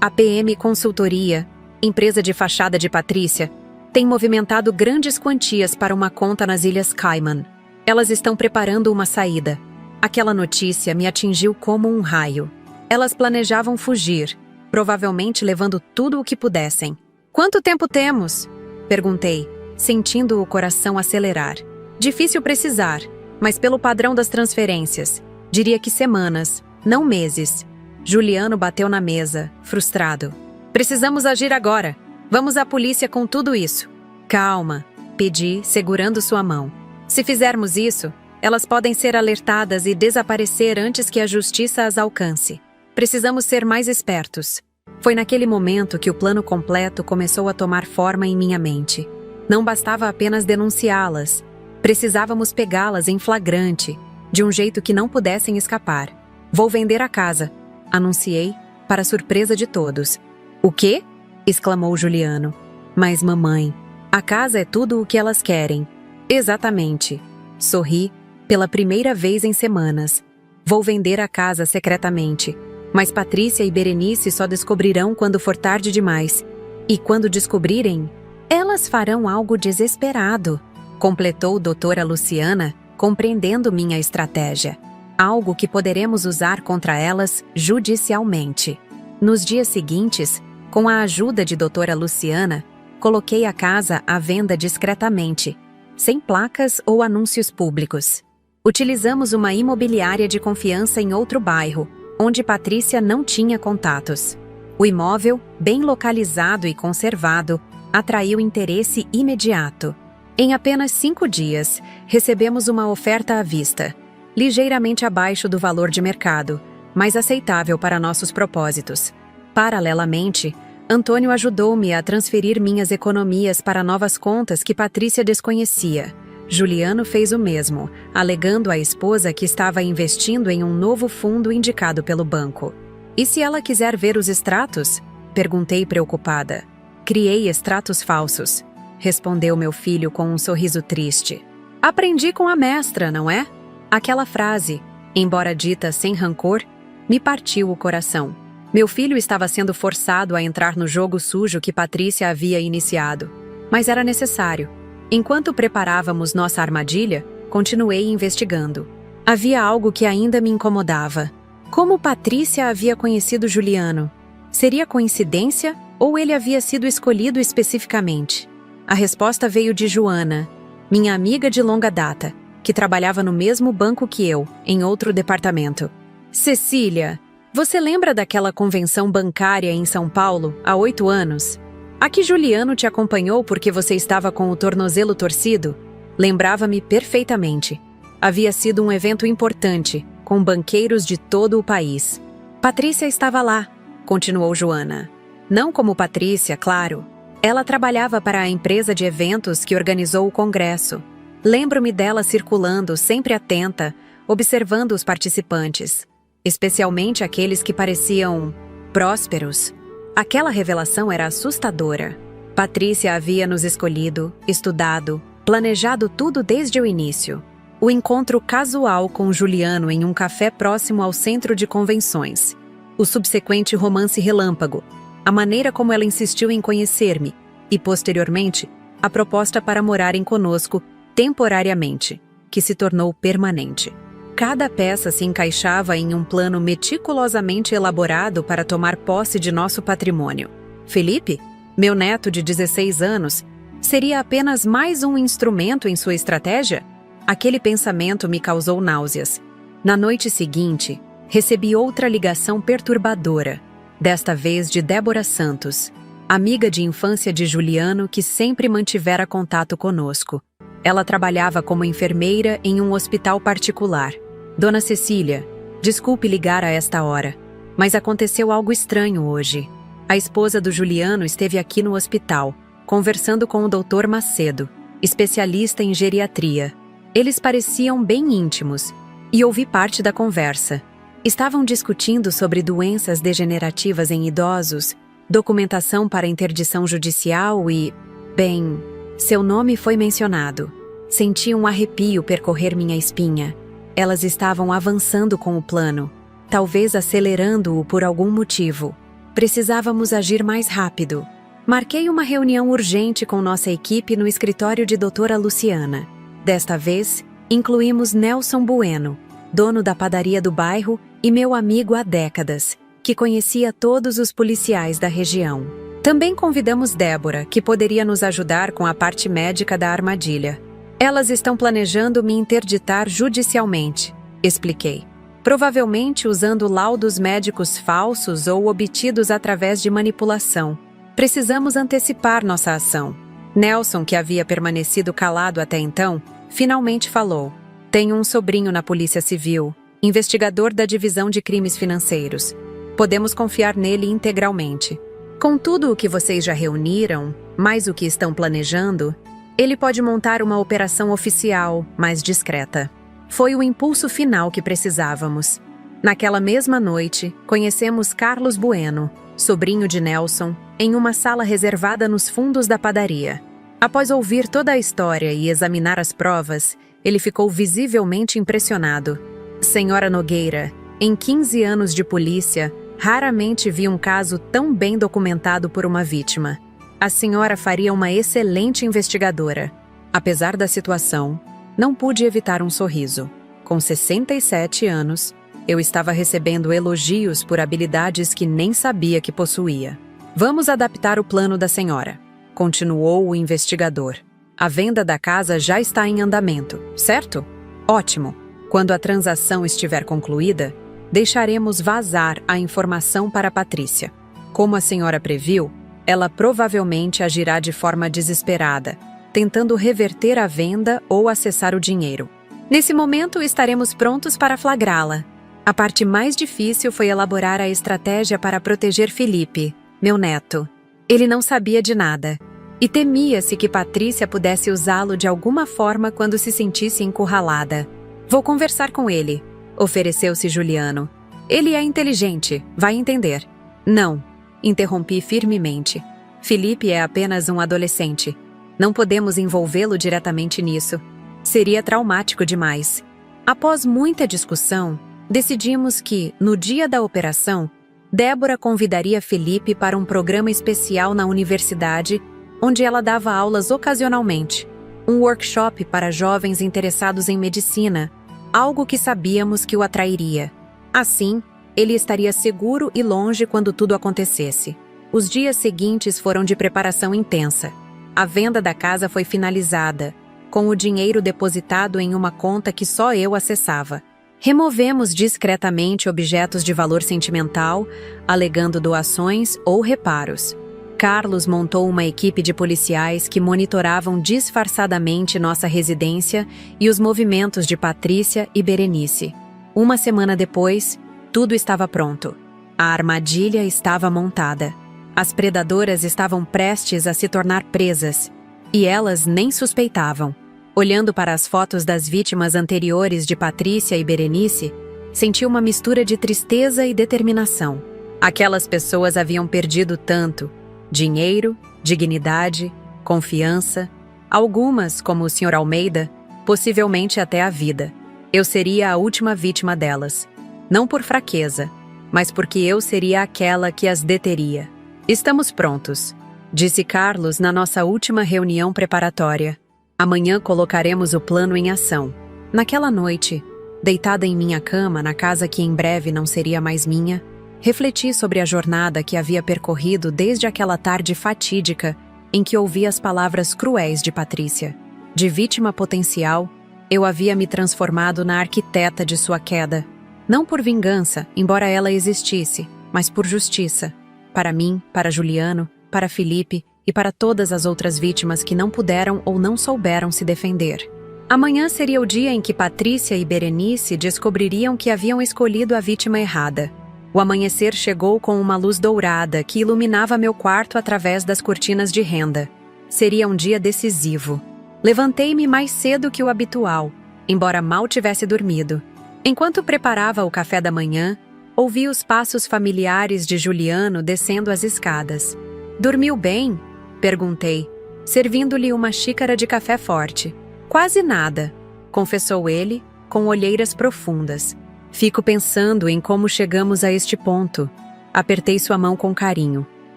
A PM Consultoria, empresa de fachada de Patrícia, tem movimentado grandes quantias para uma conta nas Ilhas Cayman. Elas estão preparando uma saída. Aquela notícia me atingiu como um raio. Elas planejavam fugir, provavelmente levando tudo o que pudessem. Quanto tempo temos? Perguntei, sentindo o coração acelerar. Difícil precisar, mas pelo padrão das transferências, diria que semanas, não meses. Juliano bateu na mesa, frustrado. Precisamos agir agora. Vamos à polícia com tudo isso. Calma, pedi, segurando sua mão. Se fizermos isso, elas podem ser alertadas e desaparecer antes que a justiça as alcance. Precisamos ser mais espertos. Foi naquele momento que o plano completo começou a tomar forma em minha mente. Não bastava apenas denunciá-las. Precisávamos pegá-las em flagrante, de um jeito que não pudessem escapar. Vou vender a casa, anunciei, para surpresa de todos. O quê? Exclamou Juliano. Mas mamãe, a casa é tudo o que elas querem. Exatamente. Sorri, pela primeira vez em semanas. Vou vender a casa secretamente, mas Patrícia e Berenice só descobrirão quando for tarde demais. E quando descobrirem, elas farão algo desesperado, completou doutora Luciana, compreendendo minha estratégia. Algo que poderemos usar contra elas judicialmente. Nos dias seguintes, com a ajuda de doutora Luciana, coloquei a casa à venda discretamente, sem placas ou anúncios públicos. Utilizamos uma imobiliária de confiança em outro bairro, onde Patrícia não tinha contatos. O imóvel, bem localizado e conservado, atraiu interesse imediato. Em apenas 5 dias, recebemos uma oferta à vista, ligeiramente abaixo do valor de mercado, mas aceitável para nossos propósitos. Paralelamente, Antônio ajudou-me a transferir minhas economias para novas contas que Patrícia desconhecia. Juliano fez o mesmo, alegando à esposa que estava investindo em um novo fundo indicado pelo banco. E se ela quiser ver os extratos? Perguntei preocupada. Criei extratos falsos, respondeu meu filho com um sorriso triste. Aprendi com a mestra, não é? Aquela frase, embora dita sem rancor, me partiu o coração. Meu filho estava sendo forçado a entrar no jogo sujo que Patrícia havia iniciado. Mas era necessário. Enquanto preparávamos nossa armadilha, continuei investigando. Havia algo que ainda me incomodava. Como Patrícia havia conhecido Juliano? Seria coincidência ou ele havia sido escolhido especificamente? A resposta veio de Joana, minha amiga de longa data, que trabalhava no mesmo banco que eu, em outro departamento. Cecília, você lembra daquela convenção bancária em São Paulo, há 8 anos? A que Juliano te acompanhou porque você estava com o tornozelo torcido? Lembrava-me perfeitamente. Havia sido um evento importante, com banqueiros de todo o país. Patrícia estava lá, continuou Joana. Não como Patrícia, claro. Ela trabalhava para a empresa de eventos que organizou o congresso. Lembro-me dela circulando, sempre atenta, observando os participantes, especialmente aqueles que pareciam prósperos. Aquela revelação era assustadora. Patrícia havia nos escolhido, estudado, planejado tudo desde o início. O encontro casual com Juliano em um café próximo ao centro de convenções. O subsequente romance relâmpago. A maneira como ela insistiu em conhecer-me. E, posteriormente, a proposta para morarem conosco temporariamente, que se tornou permanente. Cada peça se encaixava em um plano meticulosamente elaborado para tomar posse de nosso patrimônio. Felipe, meu neto de 16 anos, seria apenas mais um instrumento em sua estratégia? Aquele pensamento me causou náuseas. Na noite seguinte, recebi outra ligação perturbadora, desta vez de Débora Santos, amiga de infância de Juliano que sempre mantivera contato conosco. Ela trabalhava como enfermeira em um hospital particular. Dona Cecília, desculpe ligar a esta hora, mas aconteceu algo estranho hoje. A esposa do Juliano esteve aqui no hospital, conversando com o Dr. Macedo, especialista em geriatria. Eles pareciam bem íntimos, e ouvi parte da conversa. Estavam discutindo sobre doenças degenerativas em idosos, documentação para interdição judicial e... bem, seu nome foi mencionado. Senti um arrepio percorrer minha espinha. Elas estavam avançando com o plano, talvez acelerando-o por algum motivo. Precisávamos agir mais rápido. Marquei uma reunião urgente com nossa equipe no escritório de doutora Luciana. Desta vez, incluímos Nelson Bueno, dono da padaria do bairro e meu amigo há décadas, que conhecia todos os policiais da região. Também convidamos Débora, que poderia nos ajudar com a parte médica da armadilha. Elas estão planejando me interditar judicialmente, expliquei. Provavelmente usando laudos médicos falsos ou obtidos através de manipulação. Precisamos antecipar nossa ação. Nelson, que havia permanecido calado até então, finalmente falou. Tenho um sobrinho na Polícia Civil, investigador da Divisão de Crimes Financeiros. Podemos confiar nele integralmente. Com tudo o que vocês já reuniram, mais o que estão planejando, ele pode montar uma operação oficial, mais discreta. Foi o impulso final que precisávamos. Naquela mesma noite, conhecemos Carlos Bueno, sobrinho de Nelson, em uma sala reservada nos fundos da padaria. Após ouvir toda a história e examinar as provas, ele ficou visivelmente impressionado. Senhora Nogueira, em 15 anos de polícia, raramente vi um caso tão bem documentado por uma vítima. A senhora faria uma excelente investigadora. Apesar da situação, não pude evitar um sorriso. Com 67 anos, eu estava recebendo elogios por habilidades que nem sabia que possuía. Vamos adaptar o plano da senhora, continuou o investigador. A venda da casa já está em andamento, certo? Ótimo. Quando a transação estiver concluída, deixaremos vazar a informação para Patrícia. Como a senhora previu, ela provavelmente agirá de forma desesperada, tentando reverter a venda ou acessar o dinheiro. Nesse momento, estaremos prontos para flagrá-la. A parte mais difícil foi elaborar a estratégia para proteger Felipe, meu neto. Ele não sabia de nada, e temia-se que Patrícia pudesse usá-lo de alguma forma quando se sentisse encurralada. Vou conversar com ele, ofereceu-se Juliano. Ele é inteligente, vai entender. Não, interrompi firmemente. Felipe é apenas um adolescente. Não podemos envolvê-lo diretamente nisso. Seria traumático demais. Após muita discussão, decidimos que, no dia da operação, Débora convidaria Felipe para um programa especial na universidade, onde ela dava aulas ocasionalmente. Um workshop para jovens interessados em medicina, algo que sabíamos que o atrairia. Assim, ele estaria seguro e longe quando tudo acontecesse. Os dias seguintes foram de preparação intensa. A venda da casa foi finalizada, com o dinheiro depositado em uma conta que só eu acessava. Removemos discretamente objetos de valor sentimental, alegando doações ou reparos. Carlos montou uma equipe de policiais que monitoravam disfarçadamente nossa residência e os movimentos de Patrícia e Berenice. Uma semana depois, tudo estava pronto. A armadilha estava montada. As predadoras estavam prestes a se tornar presas, e elas nem suspeitavam. Olhando para as fotos das vítimas anteriores de Patrícia e Berenice, senti uma mistura de tristeza e determinação. Aquelas pessoas haviam perdido tanto: dinheiro, dignidade, confiança. Algumas, como o Sr. Almeida, possivelmente até a vida. Eu seria a última vítima delas. Não por fraqueza, mas porque eu seria aquela que as deteria. Estamos prontos, disse Carlos na nossa última reunião preparatória. Amanhã colocaremos o plano em ação. Naquela noite, deitada em minha cama na casa que em breve não seria mais minha, refleti sobre a jornada que havia percorrido desde aquela tarde fatídica em que ouvi as palavras cruéis de Patrícia. De vítima potencial, eu havia me transformado na arquiteta de sua queda. Não por vingança, embora ela existisse, mas por justiça. Para mim, para Juliano, para Felipe e para todas as outras vítimas que não puderam ou não souberam se defender. Amanhã seria o dia em que Patrícia e Berenice descobririam que haviam escolhido a vítima errada. O amanhecer chegou com uma luz dourada que iluminava meu quarto através das cortinas de renda. Seria um dia decisivo. Levantei-me mais cedo que o habitual, embora mal tivesse dormido. Enquanto preparava o café da manhã, ouvi os passos familiares de Juliano descendo as escadas. "Dormiu bem?" perguntei, servindo-lhe uma xícara de café forte. "Quase nada", confessou ele, com olheiras profundas. Fico pensando em como chegamos a este ponto. Apertei sua mão com carinho.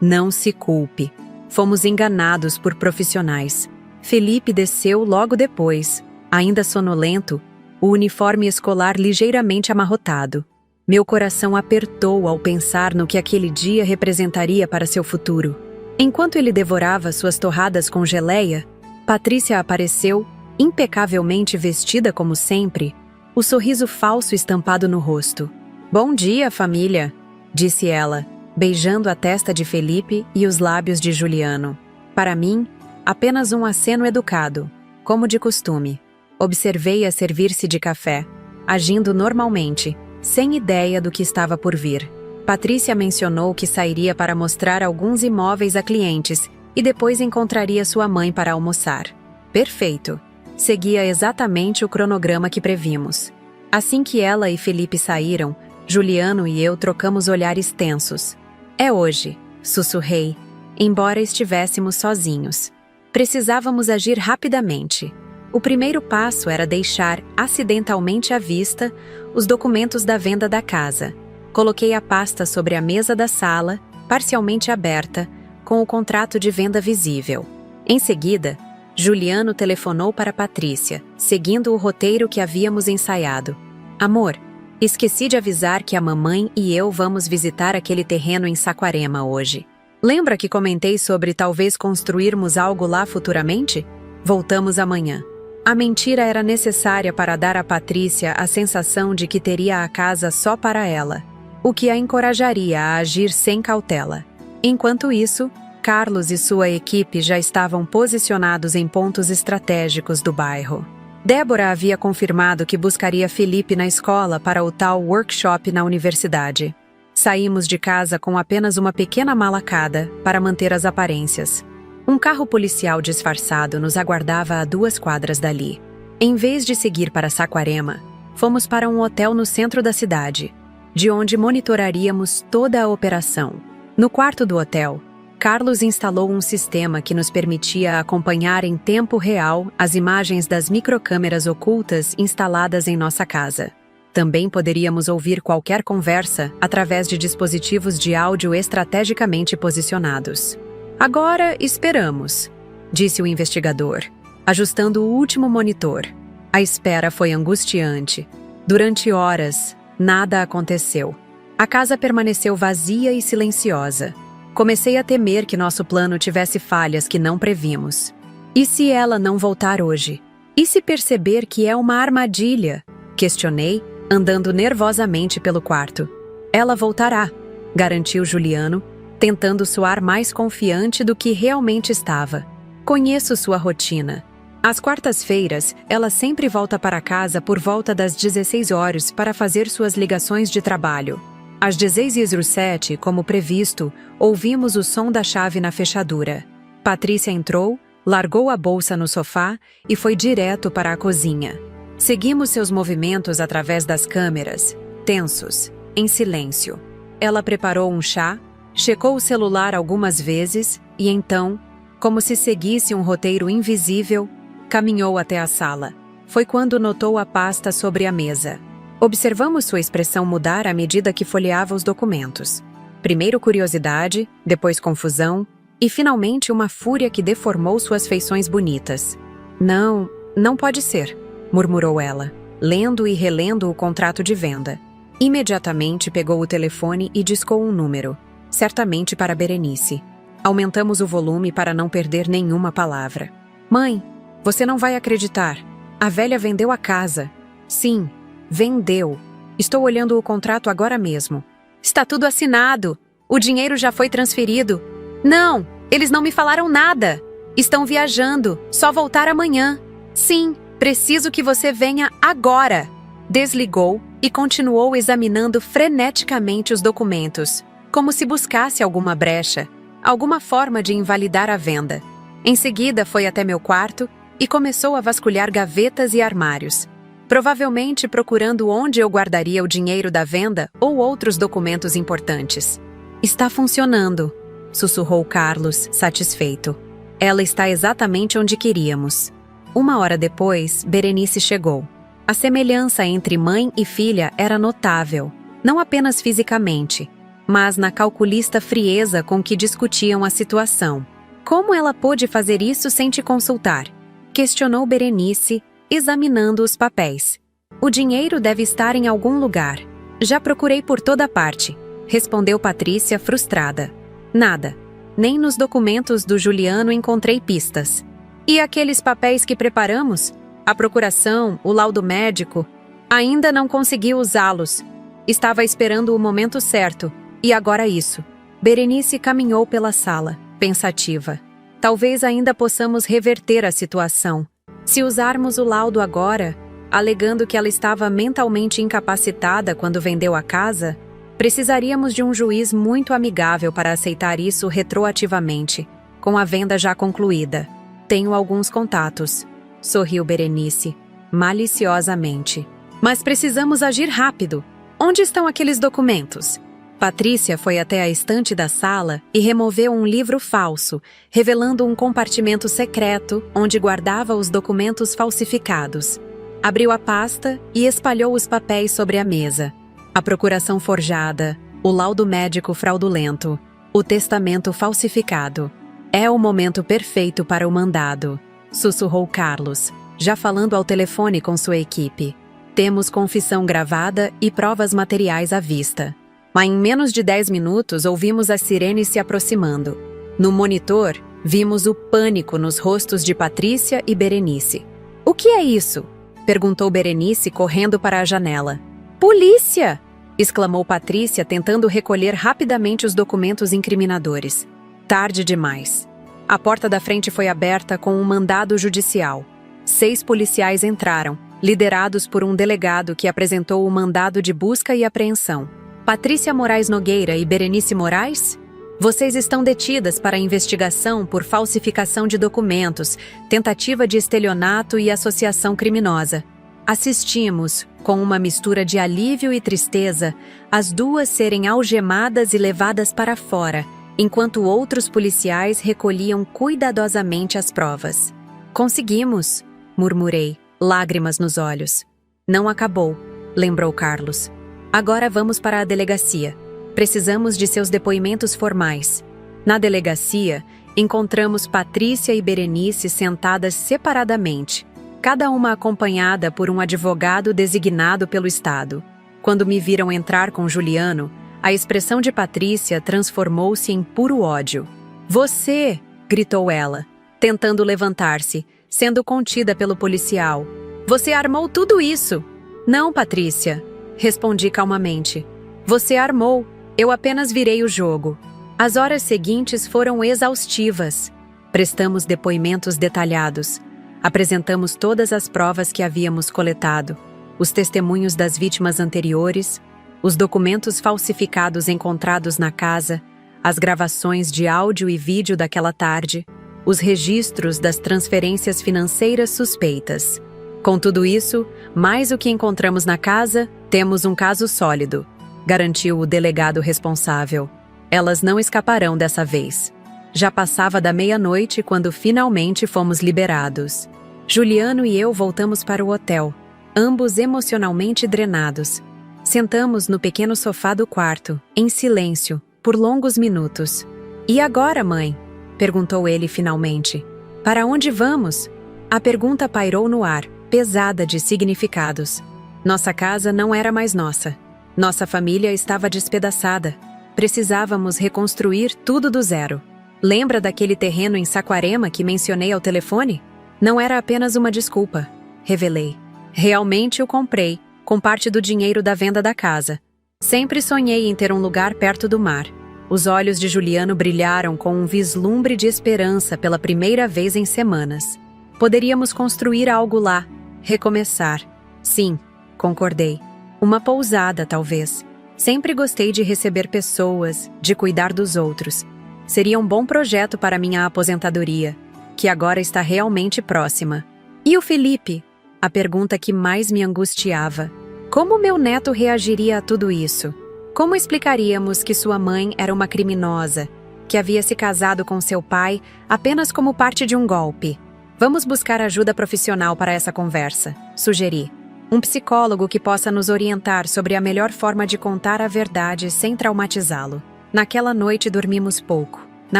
Não se culpe. Fomos enganados por profissionais. Felipe desceu logo depois, ainda sonolento, o uniforme escolar ligeiramente amarrotado. Meu coração apertou ao pensar no que aquele dia representaria para seu futuro. Enquanto ele devorava suas torradas com geleia, Patrícia apareceu, impecavelmente vestida como sempre, o sorriso falso estampado no rosto. "Bom dia, família", disse ela, beijando a testa de Felipe e os lábios de Juliano. Para mim, apenas um aceno educado, como de costume. Observei-a servir-se de café, agindo normalmente, sem ideia do que estava por vir. Patrícia mencionou que sairia para mostrar alguns imóveis a clientes e depois encontraria sua mãe para almoçar. Perfeito. Seguia exatamente o cronograma que previmos. Assim que ela e Felipe saíram, Juliano e eu trocamos olhares tensos. "É hoje", sussurrei, embora estivéssemos sozinhos. Precisávamos agir rapidamente. O primeiro passo era deixar acidentalmente à vista os documentos da venda da casa. Coloquei a pasta sobre a mesa da sala, parcialmente aberta, com o contrato de venda visível. Em seguida, Juliano telefonou para Patrícia, seguindo o roteiro que havíamos ensaiado. "Amor, esqueci de avisar que a mamãe e eu vamos visitar aquele terreno em Saquarema hoje. Lembra que comentei sobre talvez construirmos algo lá futuramente? Voltamos amanhã." A mentira era necessária para dar a Patrícia a sensação de que teria a casa só para ela, o que a encorajaria a agir sem cautela. Enquanto isso, Carlos e sua equipe já estavam posicionados em pontos estratégicos do bairro. Débora havia confirmado que buscaria Felipe na escola para o tal workshop na universidade. Saímos de casa com apenas uma pequena mala cada para manter as aparências. Um carro policial disfarçado nos aguardava a 2 quadras dali. Em vez de seguir para Saquarema, fomos para um hotel no centro da cidade, de onde monitoraríamos toda a operação. No quarto do hotel, Carlos instalou um sistema que nos permitia acompanhar em tempo real as imagens das microcâmeras ocultas instaladas em nossa casa. Também poderíamos ouvir qualquer conversa através de dispositivos de áudio estrategicamente posicionados. "Agora esperamos", disse o investigador, ajustando o último monitor. A espera foi angustiante. Durante horas, nada aconteceu. A casa permaneceu vazia e silenciosa. Comecei a temer que nosso plano tivesse falhas que não previmos. E se ela não voltar hoje? E se perceber que é uma armadilha? Questionei, andando nervosamente pelo quarto. "Ela voltará", garantiu Juliano, tentando soar mais confiante do que realmente estava. "Conheço sua rotina. Às quartas-feiras, ela sempre volta para casa por volta das 16 horas para fazer suas ligações de trabalho. Às 16h07, como previsto, ouvimos o som da chave na fechadura. Patrícia entrou, largou a bolsa no sofá e foi direto para a cozinha. Seguimos seus movimentos através das câmeras, tensos, em silêncio. Ela preparou um chá, checou o celular algumas vezes e então, como se seguisse um roteiro invisível, caminhou até a sala. Foi quando notou a pasta sobre a mesa. Observamos sua expressão mudar à medida que folheava os documentos. Primeiro curiosidade, depois confusão e finalmente uma fúria que deformou suas feições bonitas. Não pode ser", murmurou ela, lendo e relendo o contrato de venda. Imediatamente pegou o telefone e discou um número, certamente para Berenice. Aumentamos o volume para não perder nenhuma palavra. "Mãe, você não vai acreditar. A velha vendeu a casa. Sim, vendeu. Estou olhando o contrato agora mesmo. Está tudo assinado. O dinheiro já foi transferido. Não, eles não me falaram nada. Estão viajando, só voltar amanhã. Sim, preciso que você venha agora." Desligou e continuou examinando freneticamente os documentos, como se buscasse alguma brecha, alguma forma de invalidar a venda. Em seguida foi até meu quarto e começou a vasculhar gavetas e armários, provavelmente procurando onde eu guardaria o dinheiro da venda ou outros documentos importantes. "Está funcionando", sussurrou Carlos, satisfeito. "Ela está exatamente onde queríamos." 1 hora depois, Berenice chegou. A semelhança entre mãe e filha era notável, não apenas fisicamente, mas na calculista frieza com que discutiam a situação. Como ela pôde fazer isso sem te consultar? Questionou Berenice, examinando os papéis. O dinheiro deve estar em algum lugar. Já procurei por toda parte, respondeu Patrícia frustrada. Nada. Nem nos documentos do Juliano encontrei pistas. E aqueles papéis que preparamos? A procuração, o laudo médico? Ainda não consegui usá-los. Estava esperando o momento certo. E agora isso. Berenice caminhou pela sala, pensativa. Talvez ainda possamos reverter a situação. Se usarmos o laudo agora, alegando que ela estava mentalmente incapacitada quando vendeu a casa, precisaríamos de um juiz muito amigável para aceitar isso retroativamente, com a venda já concluída. Tenho alguns contatos, sorriu Berenice, maliciosamente. Mas precisamos agir rápido. Onde estão aqueles documentos? Patrícia foi até a estante da sala e removeu um livro falso, revelando um compartimento secreto onde guardava os documentos falsificados. Abriu a pasta e espalhou os papéis sobre a mesa. A procuração forjada, o laudo médico fraudulento, o testamento falsificado. É o momento perfeito para o mandado, sussurrou Carlos, já falando ao telefone com sua equipe. Temos confissão gravada e provas materiais à vista. Mas em menos de 10 minutos ouvimos as sirenes se aproximando. No monitor, vimos o pânico nos rostos de Patrícia e Berenice. O que é isso? Perguntou Berenice correndo para a janela. Polícia! Exclamou Patrícia tentando recolher rapidamente os documentos incriminadores. Tarde demais. A porta da frente foi aberta com um mandado judicial. 6 policiais entraram, liderados por um delegado que apresentou o mandado de busca e apreensão. Patrícia Moraes Nogueira e Berenice Moraes? Vocês estão detidas para investigação por falsificação de documentos, tentativa de estelionato e associação criminosa. Assistimos, com uma mistura de alívio e tristeza, as duas serem algemadas e levadas para fora, enquanto outros policiais recolhiam cuidadosamente as provas. Conseguimos, murmurei, lágrimas nos olhos. Não acabou, lembrou Carlos. Agora vamos para a delegacia. Precisamos de seus depoimentos formais. Na delegacia, encontramos Patrícia e Berenice sentadas separadamente, cada uma acompanhada por um advogado designado pelo Estado. Quando me viram entrar com Juliano, a expressão de Patrícia transformou-se em puro ódio. Você! Gritou ela, tentando levantar-se, sendo contida pelo policial. Você armou tudo isso! Não, Patrícia! Respondi calmamente. Você armou, eu apenas virei o jogo. As horas seguintes foram exaustivas. Prestamos depoimentos detalhados. Apresentamos todas as provas que havíamos coletado, os testemunhos das vítimas anteriores, os documentos falsificados encontrados na casa, as gravações de áudio e vídeo daquela tarde, os registros das transferências financeiras suspeitas. Com tudo isso, mais o que encontramos na casa, temos um caso sólido, garantiu o delegado responsável. Elas não escaparão dessa vez. Já passava da meia-noite quando finalmente fomos liberados. Juliano e eu voltamos para o hotel, ambos emocionalmente drenados. Sentamos no pequeno sofá do quarto, em silêncio, por longos minutos. E agora, mãe? Perguntou ele finalmente. Para onde vamos? A pergunta pairou no ar, pesada de significados. Nossa casa não era mais nossa. Nossa família estava despedaçada. Precisávamos reconstruir tudo do zero. Lembra daquele terreno em Saquarema que mencionei ao telefone? Não era apenas uma desculpa, revelei. Realmente o comprei, com parte do dinheiro da venda da casa. Sempre sonhei em ter um lugar perto do mar. Os olhos de Juliano brilharam com um vislumbre de esperança pela primeira vez em semanas. Poderíamos construir algo lá, recomeçar. Sim, concordei. Uma pousada, talvez. Sempre gostei de receber pessoas, de cuidar dos outros. Seria um bom projeto para minha aposentadoria, que agora está realmente próxima. E o Felipe? A pergunta que mais me angustiava. Como meu neto reagiria a tudo isso? Como explicaríamos que sua mãe era uma criminosa, que havia se casado com seu pai apenas como parte de um golpe? Vamos buscar ajuda profissional para essa conversa, sugeri. Um psicólogo que possa nos orientar sobre a melhor forma de contar a verdade sem traumatizá-lo. Naquela noite dormimos pouco. Na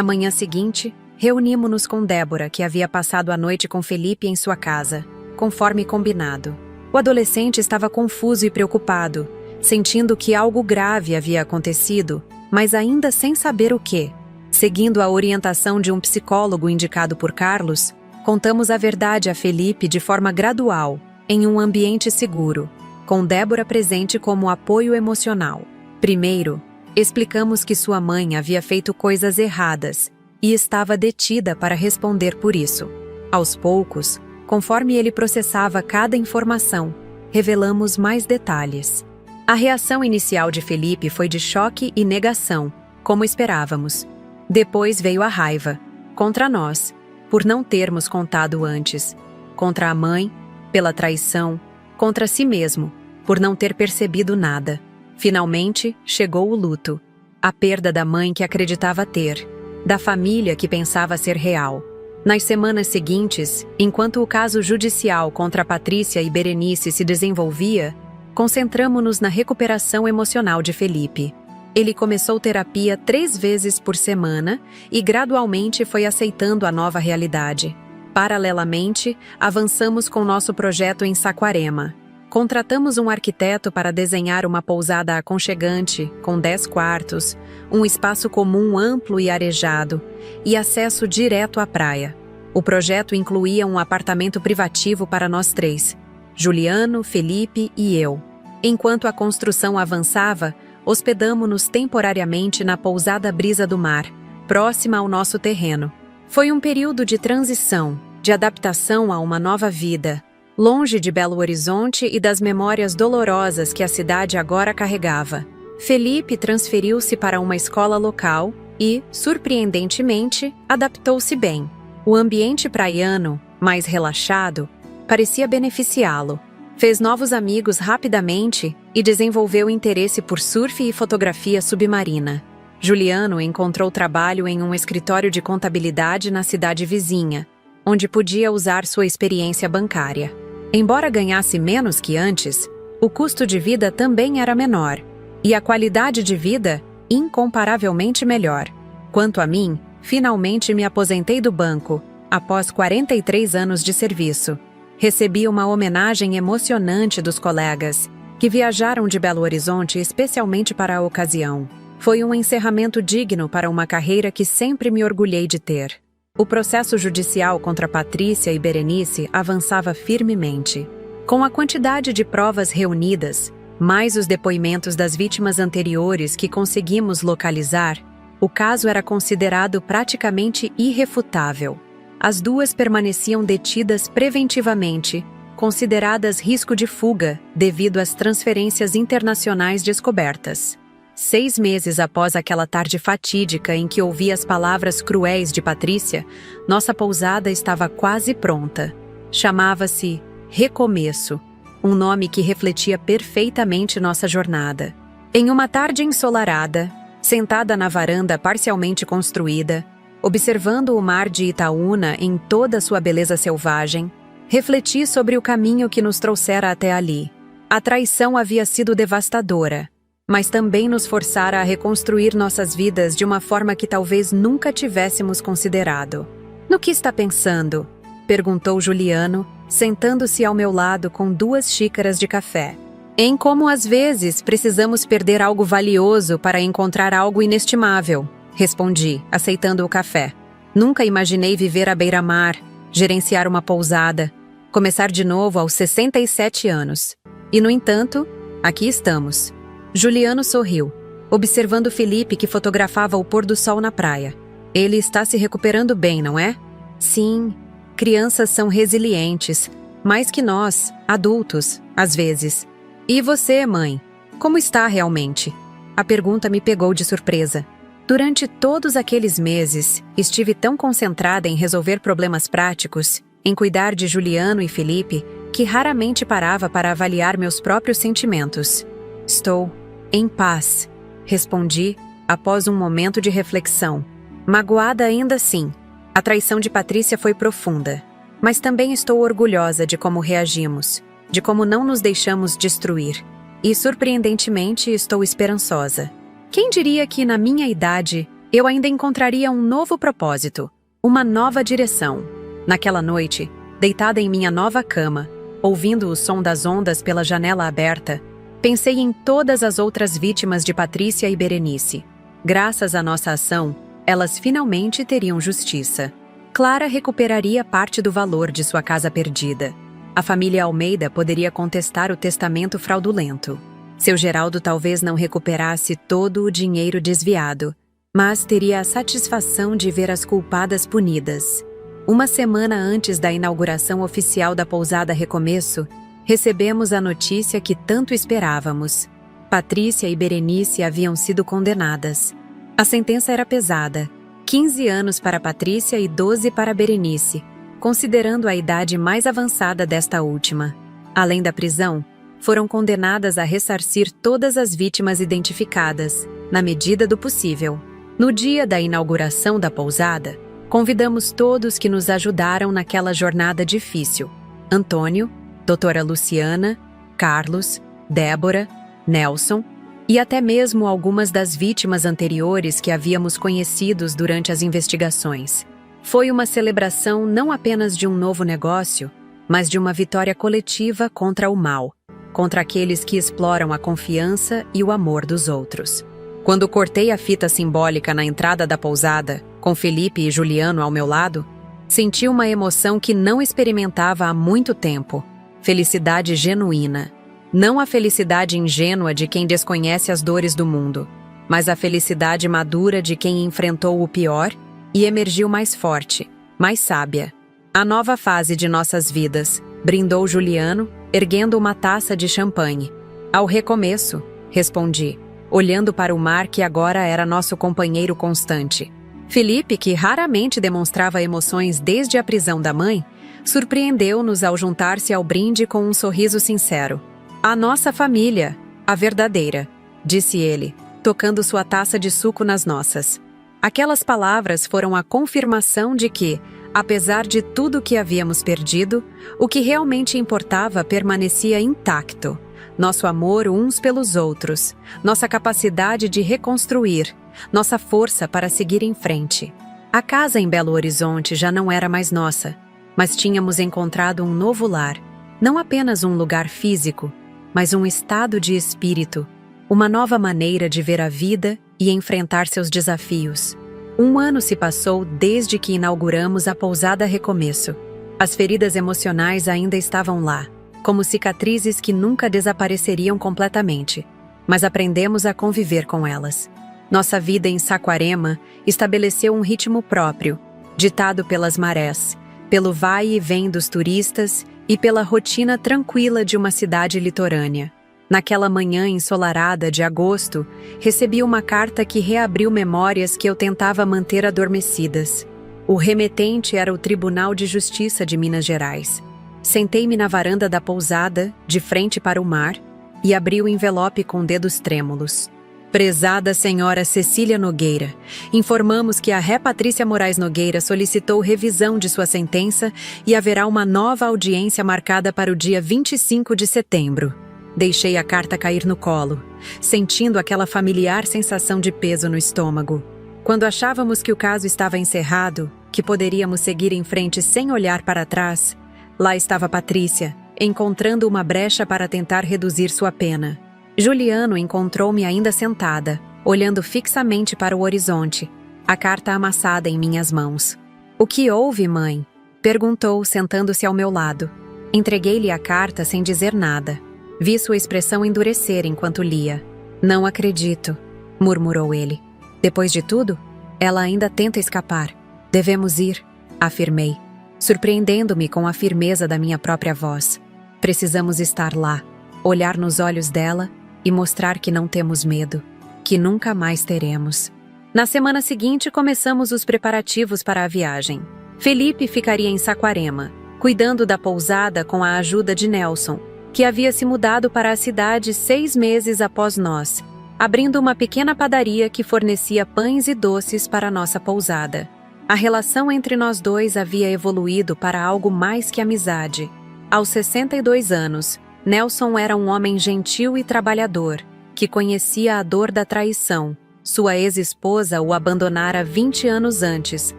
manhã seguinte, reunimos-nos com Débora, que havia passado a noite com Felipe em sua casa, conforme combinado. O adolescente estava confuso e preocupado, sentindo que algo grave havia acontecido, mas ainda sem saber o que. Seguindo a orientação de um psicólogo indicado por Carlos, contamos a verdade a Felipe de forma gradual, em um ambiente seguro, com Débora presente como apoio emocional. Primeiro, explicamos que sua mãe havia feito coisas erradas e estava detida para responder por isso. Aos poucos, conforme ele processava cada informação, revelamos mais detalhes. A reação inicial de Felipe foi de choque e negação, como esperávamos. Depois veio a raiva, contra nós, por não termos contado antes, contra a mãe, pela traição, contra si mesmo, por não ter percebido nada. Finalmente, chegou o luto, a perda da mãe que acreditava ter, da família que pensava ser real. Nas semanas seguintes, enquanto o caso judicial contra Patrícia e Berenice se desenvolvia, concentramo-nos na recuperação emocional de Felipe. Ele começou terapia 3 vezes por semana e gradualmente foi aceitando a nova realidade. Paralelamente, avançamos com nosso projeto em Saquarema. Contratamos um arquiteto para desenhar uma pousada aconchegante, com 10 quartos, um espaço comum amplo e arejado, e acesso direto à praia. O projeto incluía um apartamento privativo para nós 3, Juliano, Felipe e eu. Enquanto a construção avançava, hospedamo-nos temporariamente na pousada Brisa do Mar, próxima ao nosso terreno. Foi um período de transição, de adaptação a uma nova vida, longe de Belo Horizonte e das memórias dolorosas que a cidade agora carregava. Felipe transferiu-se para uma escola local e, surpreendentemente, adaptou-se bem. O ambiente praiano, mais relaxado, parecia beneficiá-lo. Fez novos amigos rapidamente e desenvolveu interesse por surf e fotografia submarina. Juliano encontrou trabalho em um escritório de contabilidade na cidade vizinha, onde podia usar sua experiência bancária. Embora ganhasse menos que antes, o custo de vida também era menor, e a qualidade de vida incomparavelmente melhor. Quanto a mim, finalmente me aposentei do banco, após 43 anos de serviço. Recebi uma homenagem emocionante dos colegas, que viajaram de Belo Horizonte especialmente para a ocasião. Foi um encerramento digno para uma carreira que sempre me orgulhei de ter. O processo judicial contra Patrícia e Berenice avançava firmemente. Com a quantidade de provas reunidas, mais os depoimentos das vítimas anteriores que conseguimos localizar, o caso era considerado praticamente irrefutável. As duas permaneciam detidas preventivamente, consideradas risco de fuga devido às transferências internacionais descobertas. 6 meses após aquela tarde fatídica em que ouvi as palavras cruéis de Patrícia, nossa pousada estava quase pronta. Chamava-se Recomeço, um nome que refletia perfeitamente nossa jornada. Em uma tarde ensolarada, sentada na varanda parcialmente construída, observando o mar de Itaúna em toda sua beleza selvagem, refleti sobre o caminho que nos trouxera até ali. A traição havia sido devastadora, mas também nos forçara a reconstruir nossas vidas de uma forma que talvez nunca tivéssemos considerado. "No que está pensando?", perguntou Juliano, sentando-se ao meu lado com 2 xícaras de café. "Em como às vezes precisamos perder algo valioso para encontrar algo inestimável", respondi, aceitando o café. Nunca imaginei viver à beira-mar, gerenciar uma pousada, começar de novo aos 67 anos. E, no entanto, aqui estamos. Juliano sorriu, observando Felipe que fotografava o pôr do sol na praia. "Ele está se recuperando bem, não é?" "Sim, crianças são resilientes, mais que nós, adultos, às vezes." "E você, mãe? Como está realmente?" A pergunta me pegou de surpresa. Durante todos aqueles meses, estive tão concentrada em resolver problemas práticos, em cuidar de Juliano e Felipe, que raramente parava para avaliar meus próprios sentimentos. "Estou em paz", respondi, após um momento de reflexão. Magoada ainda assim. A traição de Patrícia foi profunda, mas também estou orgulhosa de como reagimos. de como não nos deixamos destruir. E, surpreendentemente, estou esperançosa. Quem diria que, na minha idade, eu ainda encontraria um novo propósito, uma nova direção? Naquela noite, deitada em minha nova cama, ouvindo o som das ondas pela janela aberta, pensei em todas as outras vítimas de Patrícia e Berenice. Graças à nossa ação, elas finalmente teriam justiça. Clara recuperaria parte do valor de sua casa perdida. A família Almeida poderia contestar o testamento fraudulento. Seu Geraldo talvez não recuperasse todo o dinheiro desviado, mas teria a satisfação de ver as culpadas punidas. Uma semana antes da inauguração oficial da pousada Recomeço, recebemos a notícia que tanto esperávamos. Patrícia e Berenice haviam sido condenadas. A sentença era pesada: 15 anos para Patrícia e 12 para Berenice, considerando a idade mais avançada desta última. Além da prisão, foram condenadas a ressarcir todas as vítimas identificadas, na medida do possível. No dia da inauguração da pousada, convidamos todos que nos ajudaram naquela jornada difícil: Antônio, doutora Luciana, Carlos, Débora, Nelson e até mesmo algumas das vítimas anteriores que havíamos conhecidos durante as investigações. Foi uma celebração não apenas de um novo negócio, mas de uma vitória coletiva contra o mal, contra aqueles que exploram a confiança e o amor dos outros. Quando cortei a fita simbólica na entrada da pousada, com Felipe e Juliano ao meu lado, senti uma emoção que não experimentava há muito tempo: felicidade genuína. Não a felicidade ingênua de quem desconhece as dores do mundo, mas a felicidade madura de quem enfrentou o pior e emergiu mais forte, mais sábia. A nova fase de nossas vidas, brindou Juliano, erguendo uma taça de champanhe. Ao recomeço, respondi, olhando para o mar que agora era nosso companheiro constante. Felipe, que raramente demonstrava emoções desde a prisão da mãe, surpreendeu-nos ao juntar-se ao brinde com um sorriso sincero. A nossa família, a verdadeira, disse ele, tocando sua taça de suco nas nossas. Aquelas palavras foram a confirmação de que, apesar de tudo que havíamos perdido, o que realmente importava permanecia intacto: nosso amor uns pelos outros, nossa capacidade de reconstruir, nossa força para seguir em frente. A casa em Belo Horizonte já não era mais nossa, mas tínhamos encontrado um novo lar, não apenas um lugar físico, mas um estado de espírito, uma nova maneira de ver a vida e enfrentar seus desafios. 1 ano se passou desde que inauguramos a pousada Recomeço. As feridas emocionais ainda estavam lá, como cicatrizes que nunca desapareceriam completamente, mas aprendemos a conviver com elas. Nossa vida em Saquarema estabeleceu um ritmo próprio, ditado pelas marés, pelo vai e vem dos turistas e pela rotina tranquila de uma cidade litorânea. Naquela manhã ensolarada de agosto, recebi uma carta que reabriu memórias que eu tentava manter adormecidas. O remetente era o Tribunal de Justiça de Minas Gerais. Sentei-me na varanda da pousada, de frente para o mar, e abri o envelope com dedos trêmulos. Prezada senhora Cecília Nogueira, informamos que a ré Patrícia Moraes Nogueira solicitou revisão de sua sentença e haverá uma nova audiência marcada para o dia 25 de setembro. Deixei a carta cair no colo, sentindo aquela familiar sensação de peso no estômago. Quando achávamos que o caso estava encerrado, que poderíamos seguir em frente sem olhar para trás, lá estava Patrícia, encontrando uma brecha para tentar reduzir sua pena. Juliano encontrou-me ainda sentada, olhando fixamente para o horizonte, a carta amassada em minhas mãos. "O que houve, mãe?" perguntou, sentando-se ao meu lado. Entreguei-lhe a carta sem dizer nada. Vi sua expressão endurecer enquanto lia. "Não acredito", murmurou ele. "Depois de tudo, ela ainda tenta escapar. Devemos ir", afirmei, surpreendendo-me com a firmeza da minha própria voz. "Precisamos estar lá, olhar nos olhos dela e mostrar que não temos medo, que nunca mais teremos." Na semana seguinte, começamos os preparativos para a viagem. Felipe ficaria em Saquarema, cuidando da pousada com a ajuda de Nelson, que havia se mudado para a cidade 6 meses após nós, abrindo uma pequena padaria que fornecia pães e doces para a nossa pousada. A relação entre nós dois havia evoluído para algo mais que amizade. Aos 62 anos, Nelson era um homem gentil e trabalhador, que conhecia a dor da traição. Sua ex-esposa o abandonara 20 anos antes,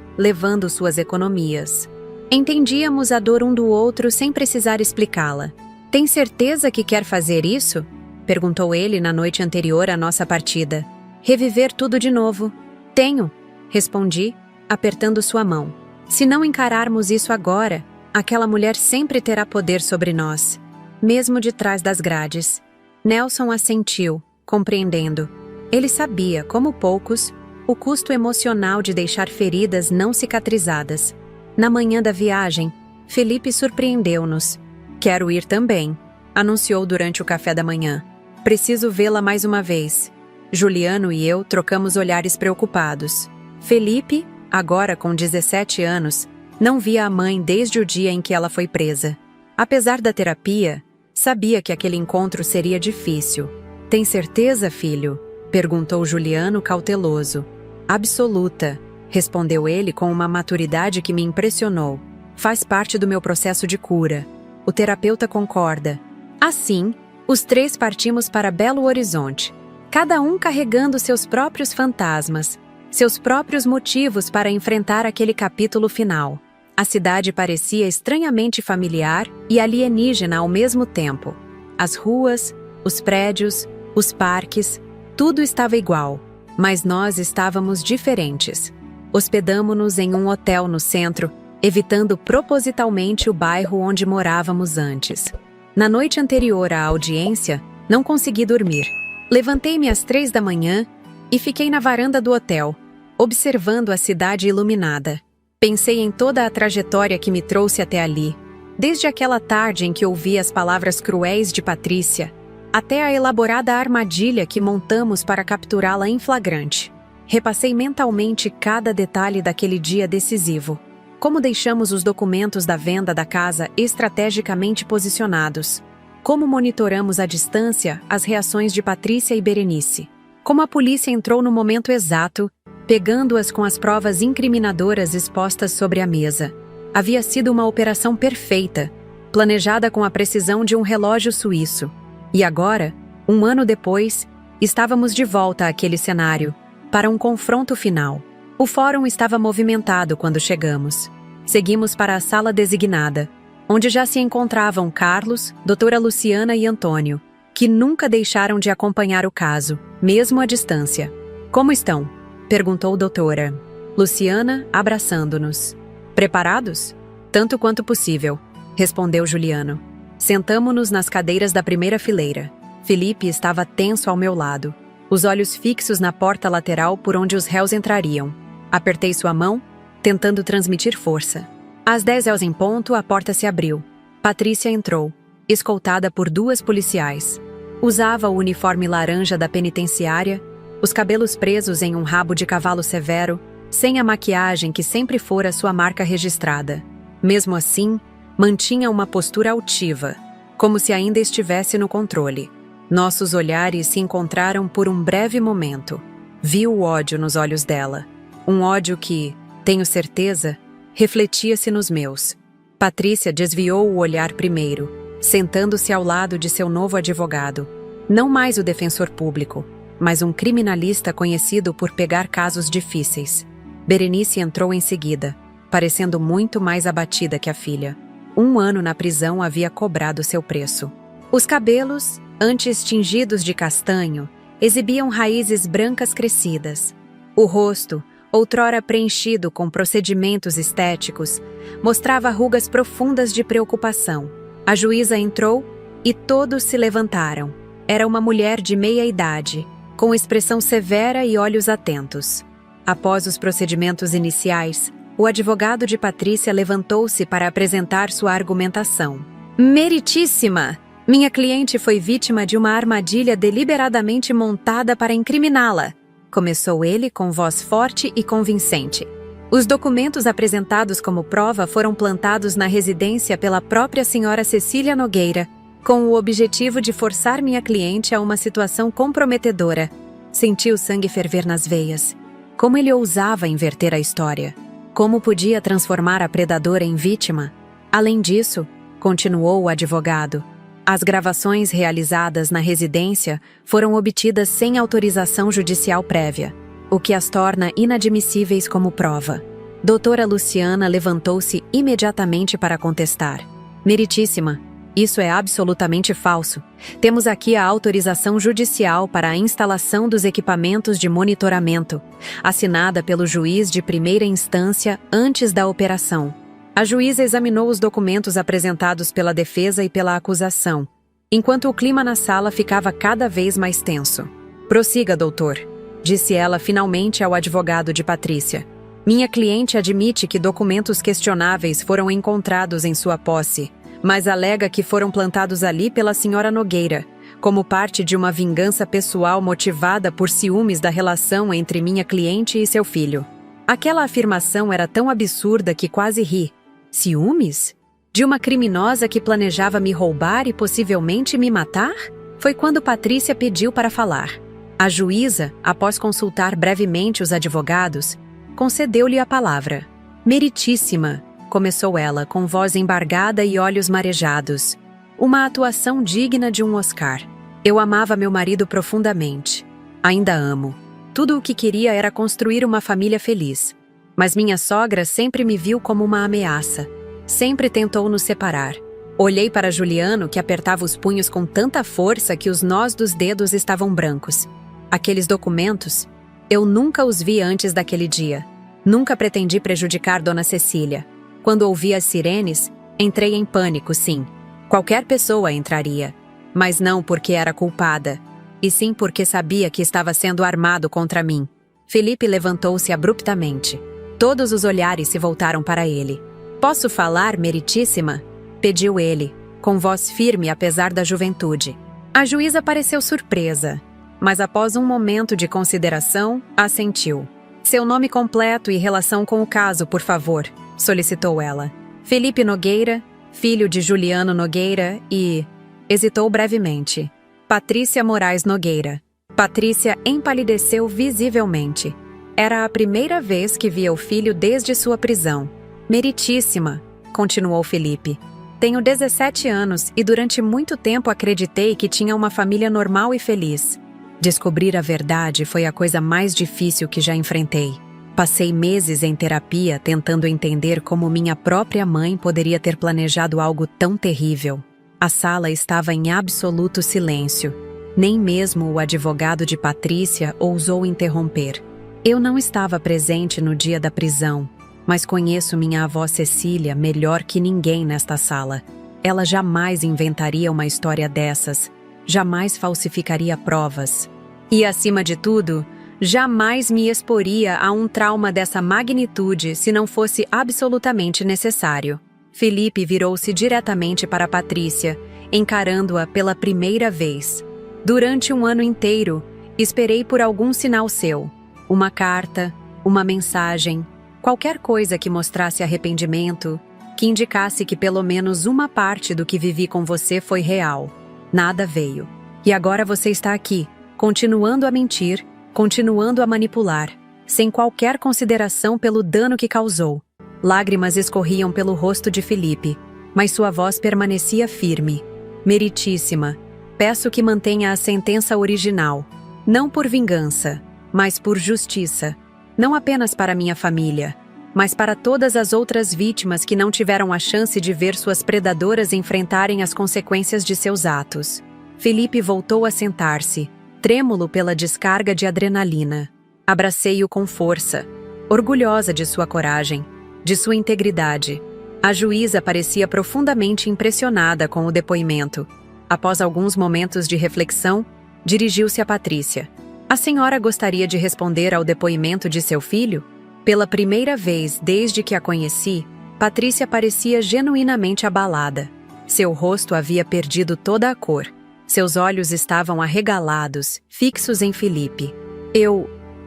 levando suas economias. Entendíamos a dor um do outro sem precisar explicá-la. "Tem certeza que quer fazer isso?" perguntou ele na noite anterior à nossa partida. "Reviver tudo de novo." "Tenho", respondi, apertando sua mão. "Se não encararmos isso agora, aquela mulher sempre terá poder sobre nós, mesmo de trás das grades." Nelson assentiu, compreendendo. Ele sabia, como poucos, o custo emocional de deixar feridas não cicatrizadas. Na manhã da viagem, Felipe surpreendeu-nos. "Quero ir também", anunciou durante o café da manhã. "Preciso vê-la mais uma vez." Juliano e eu trocamos olhares preocupados. Felipe, agora com 17 anos, não via a mãe desde o dia em que ela foi presa. Apesar da terapia, sabia que aquele encontro seria difícil. "Tem certeza, filho?" perguntou Juliano cauteloso. "Absoluta", respondeu ele com uma maturidade que me impressionou. "Faz parte do meu processo de cura." O terapeuta concorda. Assim, os três partimos para Belo Horizonte, cada um carregando seus próprios fantasmas, seus próprios motivos para enfrentar aquele capítulo final. A cidade parecia estranhamente familiar e alienígena ao mesmo tempo. As ruas, os prédios, os parques, tudo estava igual, mas nós estávamos diferentes. Hospedamo-nos em um hotel no centro, evitando propositalmente o bairro onde morávamos antes. Na noite anterior à audiência, não consegui dormir. Levantei-me às 3 da manhã e fiquei na varanda do hotel, observando a cidade iluminada. Pensei em toda a trajetória que me trouxe até ali, desde aquela tarde em que ouvi as palavras cruéis de Patrícia, até a elaborada armadilha que montamos para capturá-la em flagrante. Repassei mentalmente cada detalhe daquele dia decisivo. Como deixamos os documentos da venda da casa estrategicamente posicionados. Como monitoramos à distância as reações de Patrícia e Berenice. Como a polícia entrou no momento exato, pegando-as com as provas incriminadoras expostas sobre a mesa. Havia sido uma operação perfeita, planejada com a precisão de um relógio suíço. E agora, um ano depois, estávamos de volta àquele cenário, para um confronto final. O fórum estava movimentado quando chegamos. Seguimos para a sala designada, onde já se encontravam Carlos, doutora Luciana e Antônio, que nunca deixaram de acompanhar o caso, mesmo à distância. "Como estão?" perguntou a doutora. Luciana, abraçando-nos. "Preparados?" "Tanto quanto possível", respondeu Juliano. Sentamo-nos nas cadeiras da primeira fileira. Felipe estava tenso ao meu lado, os olhos fixos na porta lateral por onde os réus entrariam. Apertei sua mão, tentando transmitir força. Às 10 em ponto, a porta se abriu. Patrícia entrou, escoltada por 2 policiais. Usava o uniforme laranja da penitenciária, os cabelos presos em um rabo de cavalo severo, sem a maquiagem que sempre fora sua marca registrada. Mesmo assim, mantinha uma postura altiva, como se ainda estivesse no controle. Nossos olhares se encontraram por um breve momento. Vi o ódio nos olhos dela. Um ódio que, tenho certeza, refletia-se nos meus. Patrícia desviou o olhar primeiro, sentando-se ao lado de seu novo advogado. Não mais o defensor público, mas um criminalista conhecido por pegar casos difíceis. Berenice entrou em seguida, parecendo muito mais abatida que a filha. 1 ano na prisão havia cobrado seu preço. Os cabelos, antes tingidos de castanho, exibiam raízes brancas crescidas. O rosto, outrora preenchido com procedimentos estéticos, mostrava rugas profundas de preocupação. A juíza entrou e todos se levantaram. Era uma mulher de meia idade, com expressão severa e olhos atentos. Após os procedimentos iniciais, o advogado de Patrícia levantou-se para apresentar sua argumentação. "Meritíssima! Minha cliente foi vítima de uma armadilha deliberadamente montada para incriminá-la", começou ele com voz forte e convincente. Os documentos apresentados como prova foram plantados na residência pela própria senhora Cecília Nogueira, com o objetivo de forçar minha cliente a uma situação comprometedora. Senti o sangue ferver nas veias. Como ele ousava inverter a história? Como podia transformar a predadora em vítima? Além disso, continuou o advogado. As gravações realizadas na residência foram obtidas sem autorização judicial prévia, o que as torna inadmissíveis como prova. Doutora Luciana levantou-se imediatamente para contestar. Meritíssima, isso é absolutamente falso. Temos aqui a autorização judicial para a instalação dos equipamentos de monitoramento, assinada pelo juiz de primeira instância antes da operação. A juíza examinou os documentos apresentados pela defesa e pela acusação, enquanto o clima na sala ficava cada vez mais tenso. Prossiga, doutor, disse ela finalmente ao advogado de Patrícia. Minha cliente admite que documentos questionáveis foram encontrados em sua posse, mas alega que foram plantados ali pela senhora Nogueira, como parte de uma vingança pessoal motivada por ciúmes da relação entre minha cliente e seu filho. Aquela afirmação era tão absurda que quase ri. Ciúmes? De uma criminosa que planejava me roubar e possivelmente me matar? Foi quando Patrícia pediu para falar. A juíza, após consultar brevemente os advogados, concedeu-lhe a palavra. Meritíssima, começou ela, com voz embargada e olhos marejados. Uma atuação digna de um Oscar. Eu amava meu marido profundamente. Ainda amo. Tudo o que queria era construir uma família feliz. Mas minha sogra sempre me viu como uma ameaça. Sempre tentou nos separar. Olhei para Juliano, que apertava os punhos com tanta força que os nós dos dedos estavam brancos. Aqueles documentos, eu nunca os vi antes daquele dia. Nunca pretendi prejudicar Dona Cecília. Quando ouvi as sirenes, entrei em pânico, sim. Qualquer pessoa entraria. Mas não porque era culpada, e sim porque sabia que estava sendo armado contra mim. Felipe levantou-se abruptamente. Todos os olhares se voltaram para ele. Posso falar, meritíssima? Pediu ele, com voz firme apesar da juventude. A juíza pareceu surpresa, mas após um momento de consideração, assentiu. Seu nome completo e relação com o caso, por favor, solicitou ela. Felipe Nogueira, filho de Juliano Nogueira e... Hesitou brevemente. Patrícia Moraes Nogueira. Patrícia empalideceu visivelmente. Era a primeira vez que via o filho desde sua prisão. Meritíssima, continuou Felipe. Tenho 17 anos e durante muito tempo acreditei que tinha uma família normal e feliz. Descobrir a verdade foi a coisa mais difícil que já enfrentei. Passei meses em terapia tentando entender como minha própria mãe poderia ter planejado algo tão terrível. A sala estava em absoluto silêncio. Nem mesmo o advogado de Patrícia ousou interromper. Eu não estava presente no dia da prisão, mas conheço minha avó Cecília melhor que ninguém nesta sala. Ela jamais inventaria uma história dessas, jamais falsificaria provas. E, acima de tudo, jamais me exporia a um trauma dessa magnitude se não fosse absolutamente necessário. Felipe virou-se diretamente para Patrícia, encarando-a pela primeira vez. Durante um ano inteiro, esperei por algum sinal seu. Uma carta, uma mensagem, qualquer coisa que mostrasse arrependimento, que indicasse que pelo menos uma parte do que vivi com você foi real. Nada veio. E agora você está aqui, continuando a mentir, continuando a manipular, sem qualquer consideração pelo dano que causou. Lágrimas escorriam pelo rosto de Felipe, mas sua voz permanecia firme. Meritíssima, peço que mantenha a sentença original, não por vingança, mas por justiça, não apenas para minha família, mas para todas as outras vítimas que não tiveram a chance de ver suas predadoras enfrentarem as consequências de seus atos. Felipe voltou a sentar-se, trêmulo pela descarga de adrenalina. Abracei-o com força, orgulhosa de sua coragem, de sua integridade. A juíza parecia profundamente impressionada com o depoimento. Após alguns momentos de reflexão, dirigiu-se a Patrícia. A senhora gostaria de responder ao depoimento de seu filho? Pela primeira vez desde que a conheci, Patrícia parecia genuinamente abalada. Seu rosto havia perdido toda a cor. Seus olhos estavam arregalados, fixos em Felipe.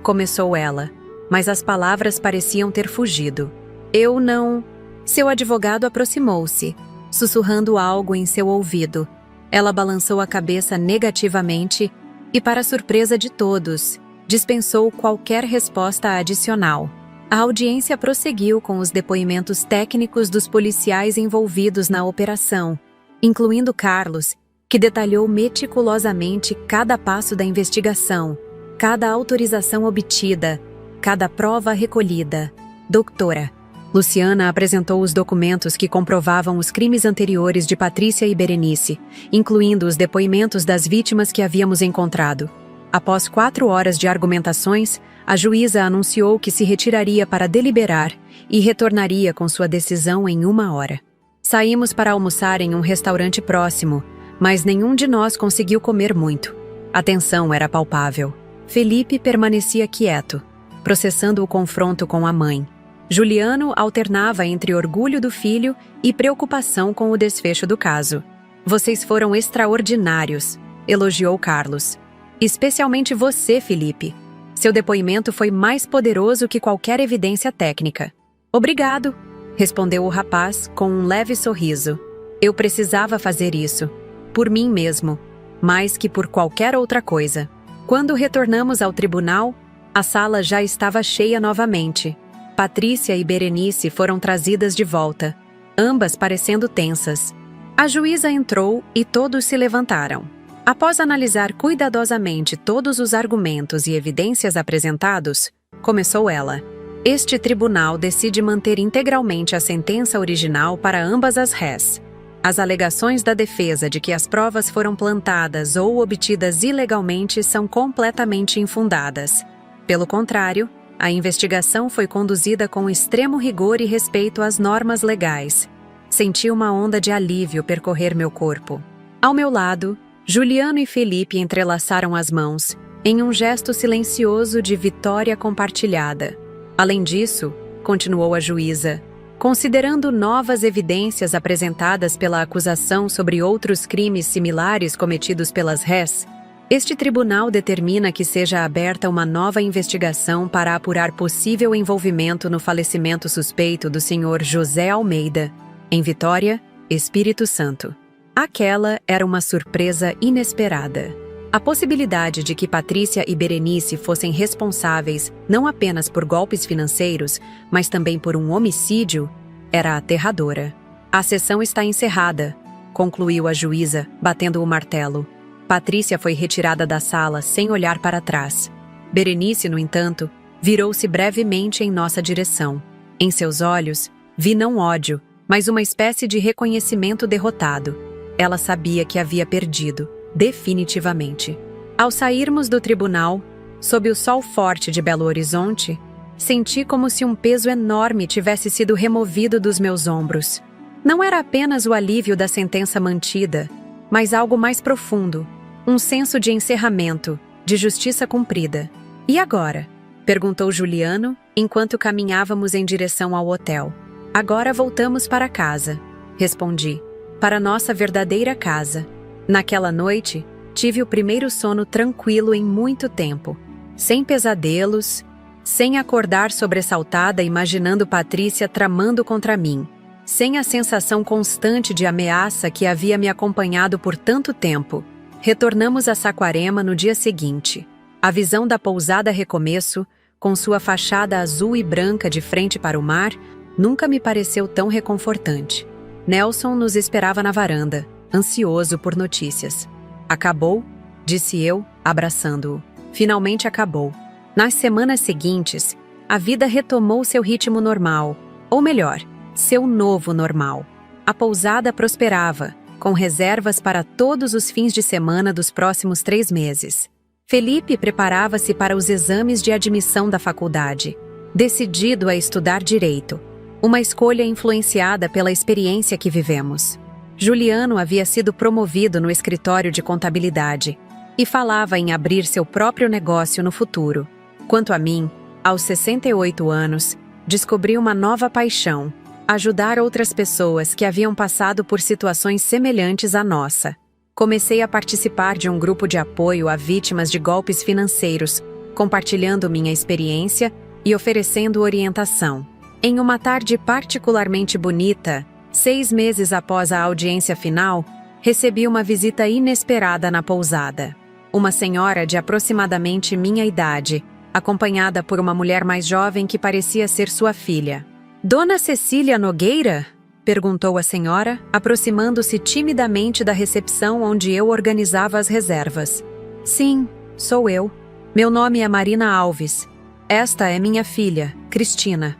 Começou ela, mas as palavras pareciam ter fugido. Eu não... Seu advogado aproximou-se, sussurrando algo em seu ouvido. Ela balançou a cabeça negativamente e, para surpresa de todos, dispensou qualquer resposta adicional. A audiência prosseguiu com os depoimentos técnicos dos policiais envolvidos na operação, incluindo Carlos, que detalhou meticulosamente cada passo da investigação, cada autorização obtida, cada prova recolhida. Doutora. Luciana apresentou os documentos que comprovavam os crimes anteriores de Patrícia e Berenice, incluindo os depoimentos das vítimas que havíamos encontrado. Após 4 horas de argumentações, a juíza anunciou que se retiraria para deliberar e retornaria com sua decisão em 1 hora. Saímos para almoçar em um restaurante próximo, mas nenhum de nós conseguiu comer muito. A tensão era palpável. Felipe permanecia quieto, processando o confronto com a mãe. Juliano alternava entre orgulho do filho e preocupação com o desfecho do caso. Vocês foram extraordinários, elogiou Carlos. Especialmente você, Felipe. Seu depoimento foi mais poderoso que qualquer evidência técnica. Obrigado, respondeu o rapaz com um leve sorriso. Eu precisava fazer isso. Por mim mesmo, mais que por qualquer outra coisa. Quando retornamos ao tribunal, a sala já estava cheia novamente. Patrícia e Berenice foram trazidas de volta, ambas parecendo tensas. A juíza entrou e todos se levantaram. Após analisar cuidadosamente todos os argumentos e evidências apresentados, começou ela. Este tribunal decide manter integralmente a sentença original para ambas as rés. As alegações da defesa de que as provas foram plantadas ou obtidas ilegalmente são completamente infundadas. Pelo contrário, a investigação foi conduzida com extremo rigor e respeito às normas legais. Senti uma onda de alívio percorrer meu corpo. Ao meu lado, Juliano e Felipe entrelaçaram as mãos, em um gesto silencioso de vitória compartilhada. Além disso, continuou a juíza, considerando novas evidências apresentadas pela acusação sobre outros crimes similares cometidos pelas rés, este tribunal determina que seja aberta uma nova investigação para apurar possível envolvimento no falecimento suspeito do Sr. José Almeida, em Vitória, Espírito Santo. Aquela era uma surpresa inesperada. A possibilidade de que Patrícia e Berenice fossem responsáveis não apenas por golpes financeiros, mas também por um homicídio, era aterradora. A sessão está encerrada, concluiu a juíza, batendo o martelo. Patrícia foi retirada da sala sem olhar para trás. Berenice, no entanto, virou-se brevemente em nossa direção. Em seus olhos, vi não ódio, mas uma espécie de reconhecimento derrotado. Ela sabia que havia perdido, definitivamente. Ao sairmos do tribunal, sob o sol forte de Belo Horizonte, senti como se um peso enorme tivesse sido removido dos meus ombros. Não era apenas o alívio da sentença mantida, mas algo mais profundo, um senso de encerramento, de justiça cumprida. E agora? Perguntou Juliano, enquanto caminhávamos em direção ao hotel. Agora voltamos para casa, respondi, para nossa verdadeira casa. Naquela noite, tive o primeiro sono tranquilo em muito tempo, sem pesadelos, sem acordar sobressaltada imaginando Patrícia tramando contra mim, sem a sensação constante de ameaça que havia me acompanhado por tanto tempo. Retornamos a Saquarema no dia seguinte. A visão da pousada Recomeço, com sua fachada azul e branca de frente para o mar, nunca me pareceu tão reconfortante. Nelson nos esperava na varanda, ansioso por notícias. Acabou? Disse eu, abraçando-o. Finalmente acabou. Nas semanas seguintes, a vida retomou seu ritmo normal, ou melhor, seu novo normal. A pousada prosperava, com reservas para todos os fins de semana dos próximos 3 meses. Felipe preparava-se para os exames de admissão da faculdade, decidido a estudar direito, uma escolha influenciada pela experiência que vivemos. Juliano havia sido promovido no escritório de contabilidade e falava em abrir seu próprio negócio no futuro. Quanto a mim, aos 68 anos, descobri uma nova paixão: ajudar outras pessoas que haviam passado por situações semelhantes à nossa. Comecei a participar de um grupo de apoio a vítimas de golpes financeiros, compartilhando minha experiência e oferecendo orientação. Em uma tarde particularmente bonita, 6 meses após a audiência final, recebi uma visita inesperada na pousada. Uma senhora de aproximadamente minha idade, acompanhada por uma mulher mais jovem que parecia ser sua filha. Dona Cecília Nogueira? Perguntou a senhora, aproximando-se timidamente da recepção onde eu organizava as reservas. Sim, sou eu. Meu nome é Marina Alves. Esta é minha filha, Cristina.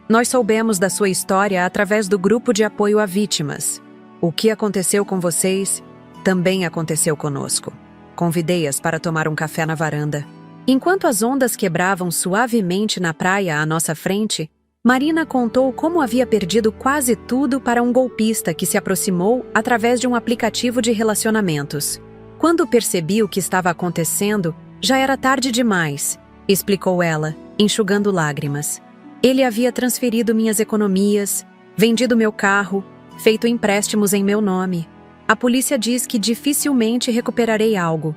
Nós soubemos da sua história através do grupo de apoio a vítimas. O que aconteceu com vocês também aconteceu conosco. Convidei-as para tomar um café na varanda. Enquanto as ondas quebravam suavemente na praia à nossa frente, Marina contou como havia perdido quase tudo para um golpista que se aproximou através de um aplicativo de relacionamentos. Quando percebi o que estava acontecendo, já era tarde demais, explicou ela, enxugando lágrimas. Ele havia transferido minhas economias, vendido meu carro, feito empréstimos em meu nome. A polícia diz que dificilmente recuperarei algo.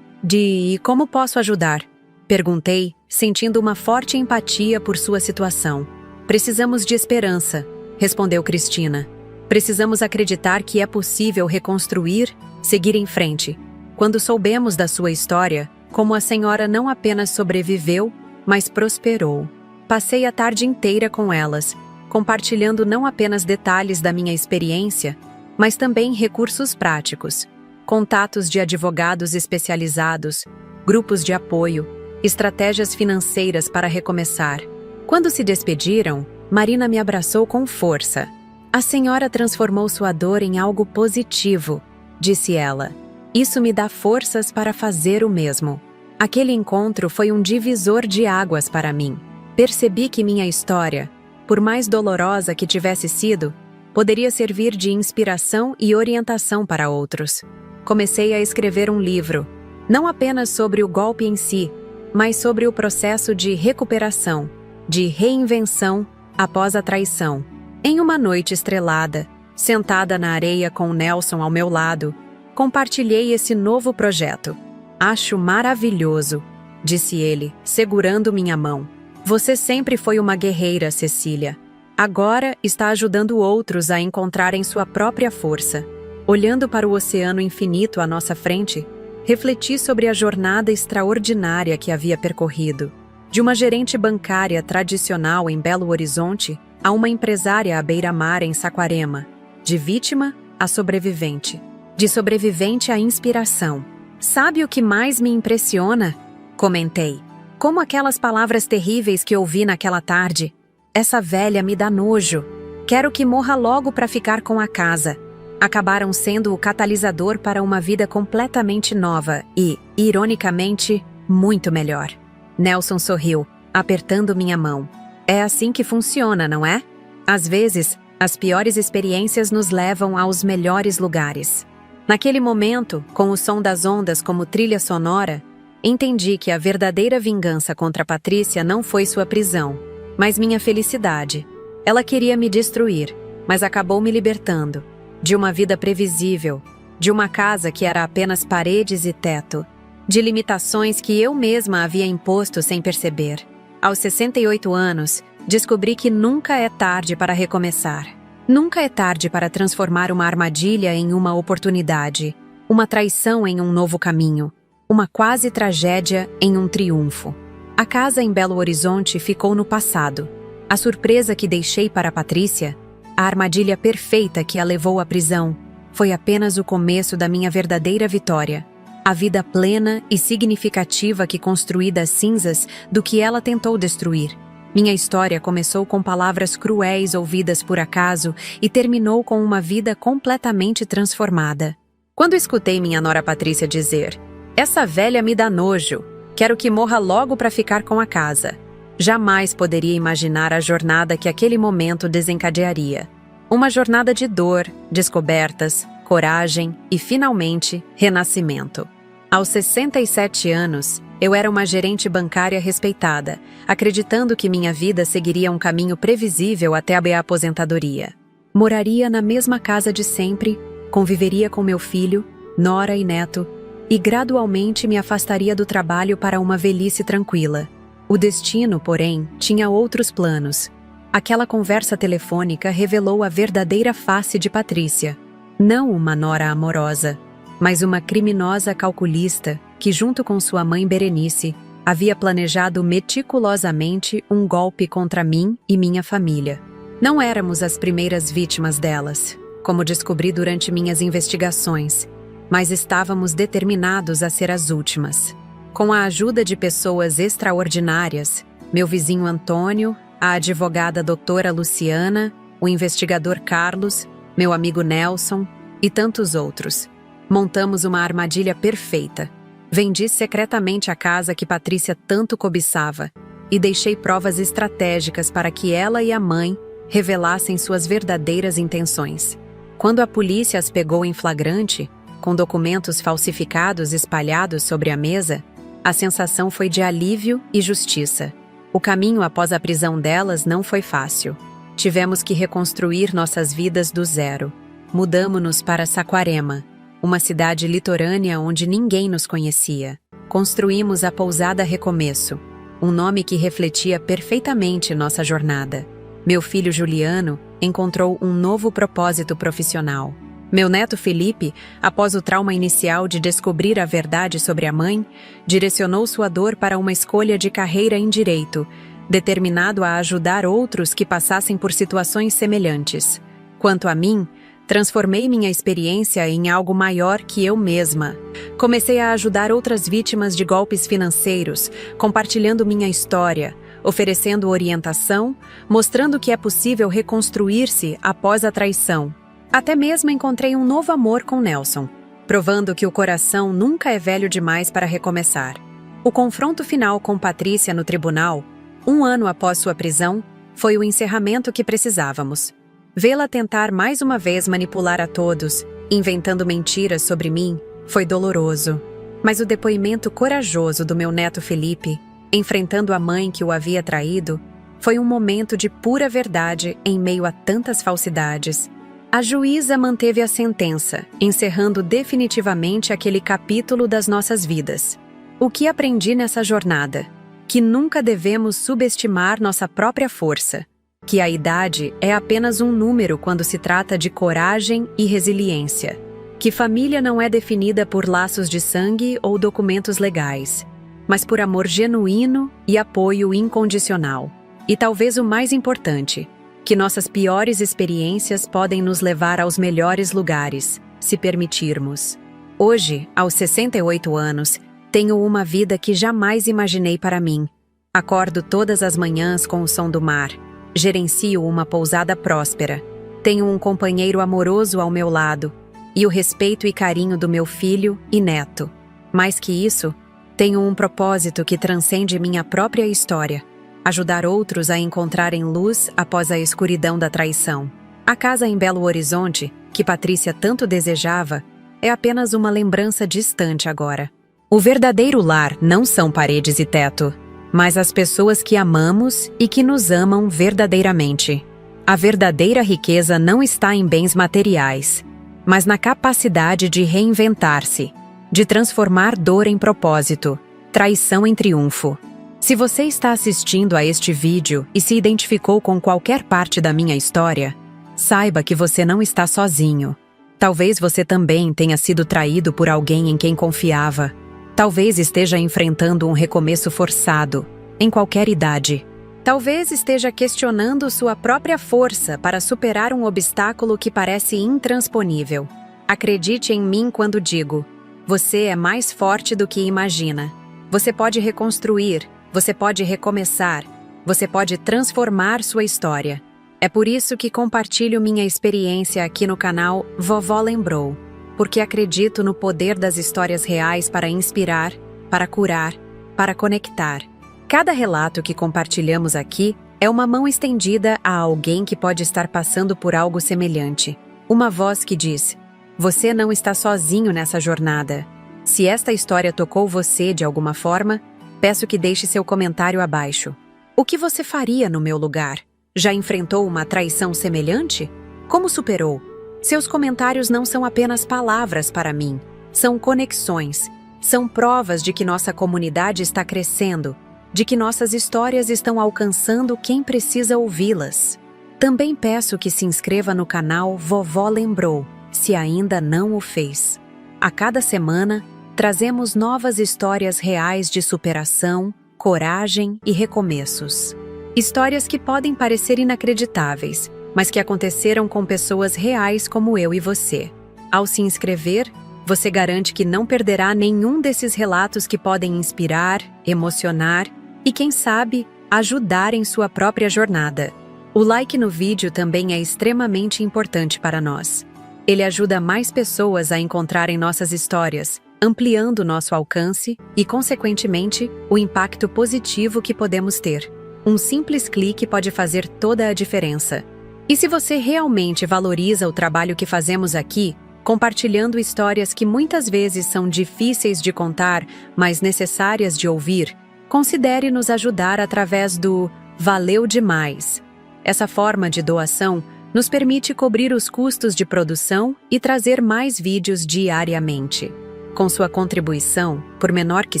E como posso ajudar? Perguntei, sentindo uma forte empatia por sua situação. Precisamos de esperança, respondeu Cristina. Precisamos acreditar que é possível reconstruir, seguir em frente. Quando soubemos da sua história, como a senhora não apenas sobreviveu, mas prosperou. Passei a tarde inteira com elas, compartilhando não apenas detalhes da minha experiência, mas também recursos práticos, contatos de advogados especializados, grupos de apoio, estratégias financeiras para recomeçar. Quando se despediram, Marina me abraçou com força. A senhora transformou sua dor em algo positivo, disse ela. Isso me dá forças para fazer o mesmo. Aquele encontro foi um divisor de águas para mim. Percebi que minha história, por mais dolorosa que tivesse sido, poderia servir de inspiração e orientação para outros. Comecei a escrever um livro, não apenas sobre o golpe em si, mas sobre o processo de recuperação, de reinvenção após a traição. Em uma noite estrelada, sentada na areia com Nelson ao meu lado, compartilhei esse novo projeto. Acho maravilhoso, disse ele, segurando minha mão. Você sempre foi uma guerreira, Cecília. Agora está ajudando outros a encontrarem sua própria força. Olhando para o oceano infinito à nossa frente, refleti sobre a jornada extraordinária que havia percorrido. De uma gerente bancária tradicional em Belo Horizonte a uma empresária à beira-mar em Saquarema. De vítima a sobrevivente. De sobrevivente à inspiração. Sabe o que mais me impressiona? Comentei. Como aquelas palavras terríveis que ouvi naquela tarde. Essa velha me dá nojo. Quero que morra logo para ficar com a casa. Acabaram sendo o catalisador para uma vida completamente nova e, ironicamente, muito melhor. Nelson sorriu, apertando minha mão. É assim que funciona, não é? Às vezes, as piores experiências nos levam aos melhores lugares. Naquele momento, com o som das ondas como trilha sonora, entendi que a verdadeira vingança contra Patrícia não foi sua prisão, mas minha felicidade. Ela queria me destruir, mas acabou me libertando. De uma vida previsível, de uma casa que era apenas paredes e teto, de limitações que eu mesma havia imposto sem perceber. Aos 68 anos, descobri que nunca é tarde para recomeçar. Nunca é tarde para transformar uma armadilha em uma oportunidade, uma traição em um novo caminho, uma quase tragédia em um triunfo. A casa em Belo Horizonte ficou no passado. A surpresa que deixei para Patrícia, a armadilha perfeita que a levou à prisão, foi apenas o começo da minha verdadeira vitória. A vida plena e significativa que construí das cinzas do que ela tentou destruir. Minha história começou com palavras cruéis ouvidas por acaso e terminou com uma vida completamente transformada. Quando escutei minha nora Patrícia dizer: "Essa velha me dá nojo, quero que morra logo para ficar com a casa", jamais poderia imaginar a jornada que aquele momento desencadearia. Uma jornada de dor, descobertas, coragem e, finalmente, renascimento. Aos 67 anos, eu era uma gerente bancária respeitada, acreditando que minha vida seguiria um caminho previsível até a aposentadoria. Moraria na mesma casa de sempre, conviveria com meu filho, nora e neto, e gradualmente me afastaria do trabalho para uma velhice tranquila. O destino, porém, tinha outros planos. Aquela conversa telefônica revelou a verdadeira face de Patrícia. Não uma nora amorosa, mas uma criminosa calculista que, junto com sua mãe Berenice, havia planejado meticulosamente um golpe contra mim e minha família. Não éramos as primeiras vítimas delas, como descobri durante minhas investigações, mas estávamos determinados a ser as últimas. Com a ajuda de pessoas extraordinárias, meu vizinho Antônio, a advogada doutora Luciana, o investigador Carlos, meu amigo Nelson e tantos outros, montamos uma armadilha perfeita. Vendi secretamente a casa que Patrícia tanto cobiçava e deixei provas estratégicas para que ela e a mãe revelassem suas verdadeiras intenções. Quando a polícia as pegou em flagrante, com documentos falsificados espalhados sobre a mesa, a sensação foi de alívio e justiça. O caminho após a prisão delas não foi fácil. Tivemos que reconstruir nossas vidas do zero. Mudamo-nos para Saquarema, uma cidade litorânea onde ninguém nos conhecia. Construímos a pousada Recomeço, um nome que refletia perfeitamente nossa jornada. Meu filho Juliano encontrou um novo propósito profissional. Meu neto Felipe, após o trauma inicial de descobrir a verdade sobre a mãe, direcionou sua dor para uma escolha de carreira em direito, determinado a ajudar outros que passassem por situações semelhantes. Quanto a mim, transformei minha experiência em algo maior que eu mesma. Comecei a ajudar outras vítimas de golpes financeiros, compartilhando minha história, oferecendo orientação, mostrando que é possível reconstruir-se após a traição. Até mesmo encontrei um novo amor com Nelson, provando que o coração nunca é velho demais para recomeçar. O confronto final com Patrícia no tribunal, 1 ano após sua prisão, foi o encerramento que precisávamos. Vê-la tentar mais uma vez manipular a todos, inventando mentiras sobre mim, foi doloroso. Mas o depoimento corajoso do meu neto Felipe, enfrentando a mãe que o havia traído, foi um momento de pura verdade em meio a tantas falsidades. A juíza manteve a sentença, encerrando definitivamente aquele capítulo das nossas vidas. O que aprendi nessa jornada? Que nunca devemos subestimar nossa própria força. Que a idade é apenas um número quando se trata de coragem e resiliência. Que família não é definida por laços de sangue ou documentos legais, mas por amor genuíno e apoio incondicional. E talvez o mais importante, que nossas piores experiências podem nos levar aos melhores lugares, se permitirmos. Hoje, aos 68 anos, tenho uma vida que jamais imaginei para mim. Acordo todas as manhãs com o som do mar. Gerencio uma pousada próspera. Tenho um companheiro amoroso ao meu lado e o respeito e carinho do meu filho e neto. Mais que isso, tenho um propósito que transcende minha própria história: ajudar outros a encontrarem luz após a escuridão da traição. A casa em Belo Horizonte, que Patrícia tanto desejava, é apenas uma lembrança distante agora. O verdadeiro lar não são paredes e teto, mas as pessoas que amamos e que nos amam verdadeiramente. A verdadeira riqueza não está em bens materiais, mas na capacidade de reinventar-se, de transformar dor em propósito, traição em triunfo. Se você está assistindo a este vídeo e se identificou com qualquer parte da minha história, saiba que você não está sozinho. Talvez você também tenha sido traído por alguém em quem confiava. Talvez esteja enfrentando um recomeço forçado, em qualquer idade. Talvez esteja questionando sua própria força para superar um obstáculo que parece intransponível. Acredite em mim quando digo: você é mais forte do que imagina. Você pode reconstruir, você pode recomeçar, você pode transformar sua história. É por isso que compartilho minha experiência aqui no canal Vovó Lembrou, porque acredito no poder das histórias reais para inspirar, para curar, para conectar. Cada relato que compartilhamos aqui é uma mão estendida a alguém que pode estar passando por algo semelhante. Uma voz que diz: você não está sozinho nessa jornada. Se esta história tocou você de alguma forma, peço que deixe seu comentário abaixo. O que você faria no meu lugar? Já enfrentou uma traição semelhante? Como superou? Seus comentários não são apenas palavras para mim, são conexões, são provas de que nossa comunidade está crescendo, de que nossas histórias estão alcançando quem precisa ouvi-las. Também peço que se inscreva no canal Vovó Lembrou, se ainda não o fez. A cada semana, trazemos novas histórias reais de superação, coragem e recomeços. Histórias que podem parecer inacreditáveis, mas que aconteceram com pessoas reais como eu e você. Ao se inscrever, você garante que não perderá nenhum desses relatos que podem inspirar, emocionar e, quem sabe, ajudar em sua própria jornada. O like no vídeo também é extremamente importante para nós. Ele ajuda mais pessoas a encontrarem nossas histórias, ampliando nosso alcance e, consequentemente, o impacto positivo que podemos ter. Um simples clique pode fazer toda a diferença. E se você realmente valoriza o trabalho que fazemos aqui, compartilhando histórias que muitas vezes são difíceis de contar, mas necessárias de ouvir, considere nos ajudar através do Valeu Demais. Essa forma de doação nos permite cobrir os custos de produção e trazer mais vídeos diariamente. Com sua contribuição, por menor que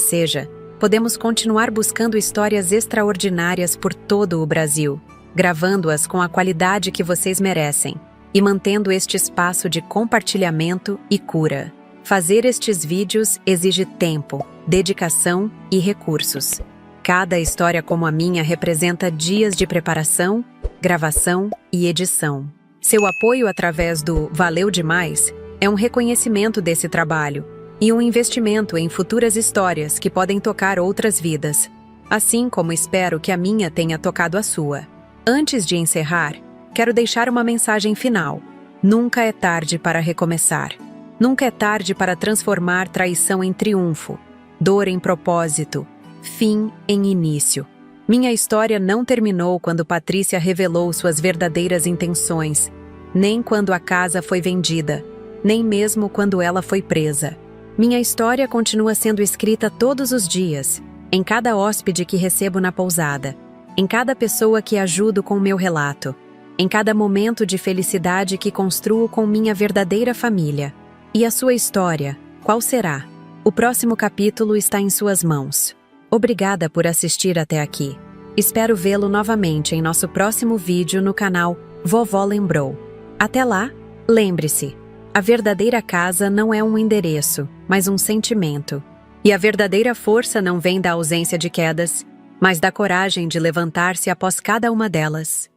seja, podemos continuar buscando histórias extraordinárias por todo o Brasil, gravando-as com a qualidade que vocês merecem e mantendo este espaço de compartilhamento e cura. Fazer estes vídeos exige tempo, dedicação e recursos. Cada história como a minha representa dias de preparação, gravação e edição. Seu apoio através do Valeu Demais é um reconhecimento desse trabalho e um investimento em futuras histórias que podem tocar outras vidas, assim como espero que a minha tenha tocado a sua. Antes de encerrar, quero deixar uma mensagem final. Nunca é tarde para recomeçar. Nunca é tarde para transformar traição em triunfo, dor em propósito, fim em início. Minha história não terminou quando Patrícia revelou suas verdadeiras intenções, nem quando a casa foi vendida, nem mesmo quando ela foi presa. Minha história continua sendo escrita todos os dias, em cada hóspede que recebo na pousada, em cada pessoa que ajudo com meu relato, em cada momento de felicidade que construo com minha verdadeira família. E a sua história, qual será? O próximo capítulo está em suas mãos. Obrigada por assistir até aqui. Espero vê-lo novamente em nosso próximo vídeo no canal Vovó Lembrou. Até lá, lembre-se, a verdadeira casa não é um endereço, mas um sentimento. E a verdadeira força não vem da ausência de quedas, mas da coragem de levantar-se após cada uma delas.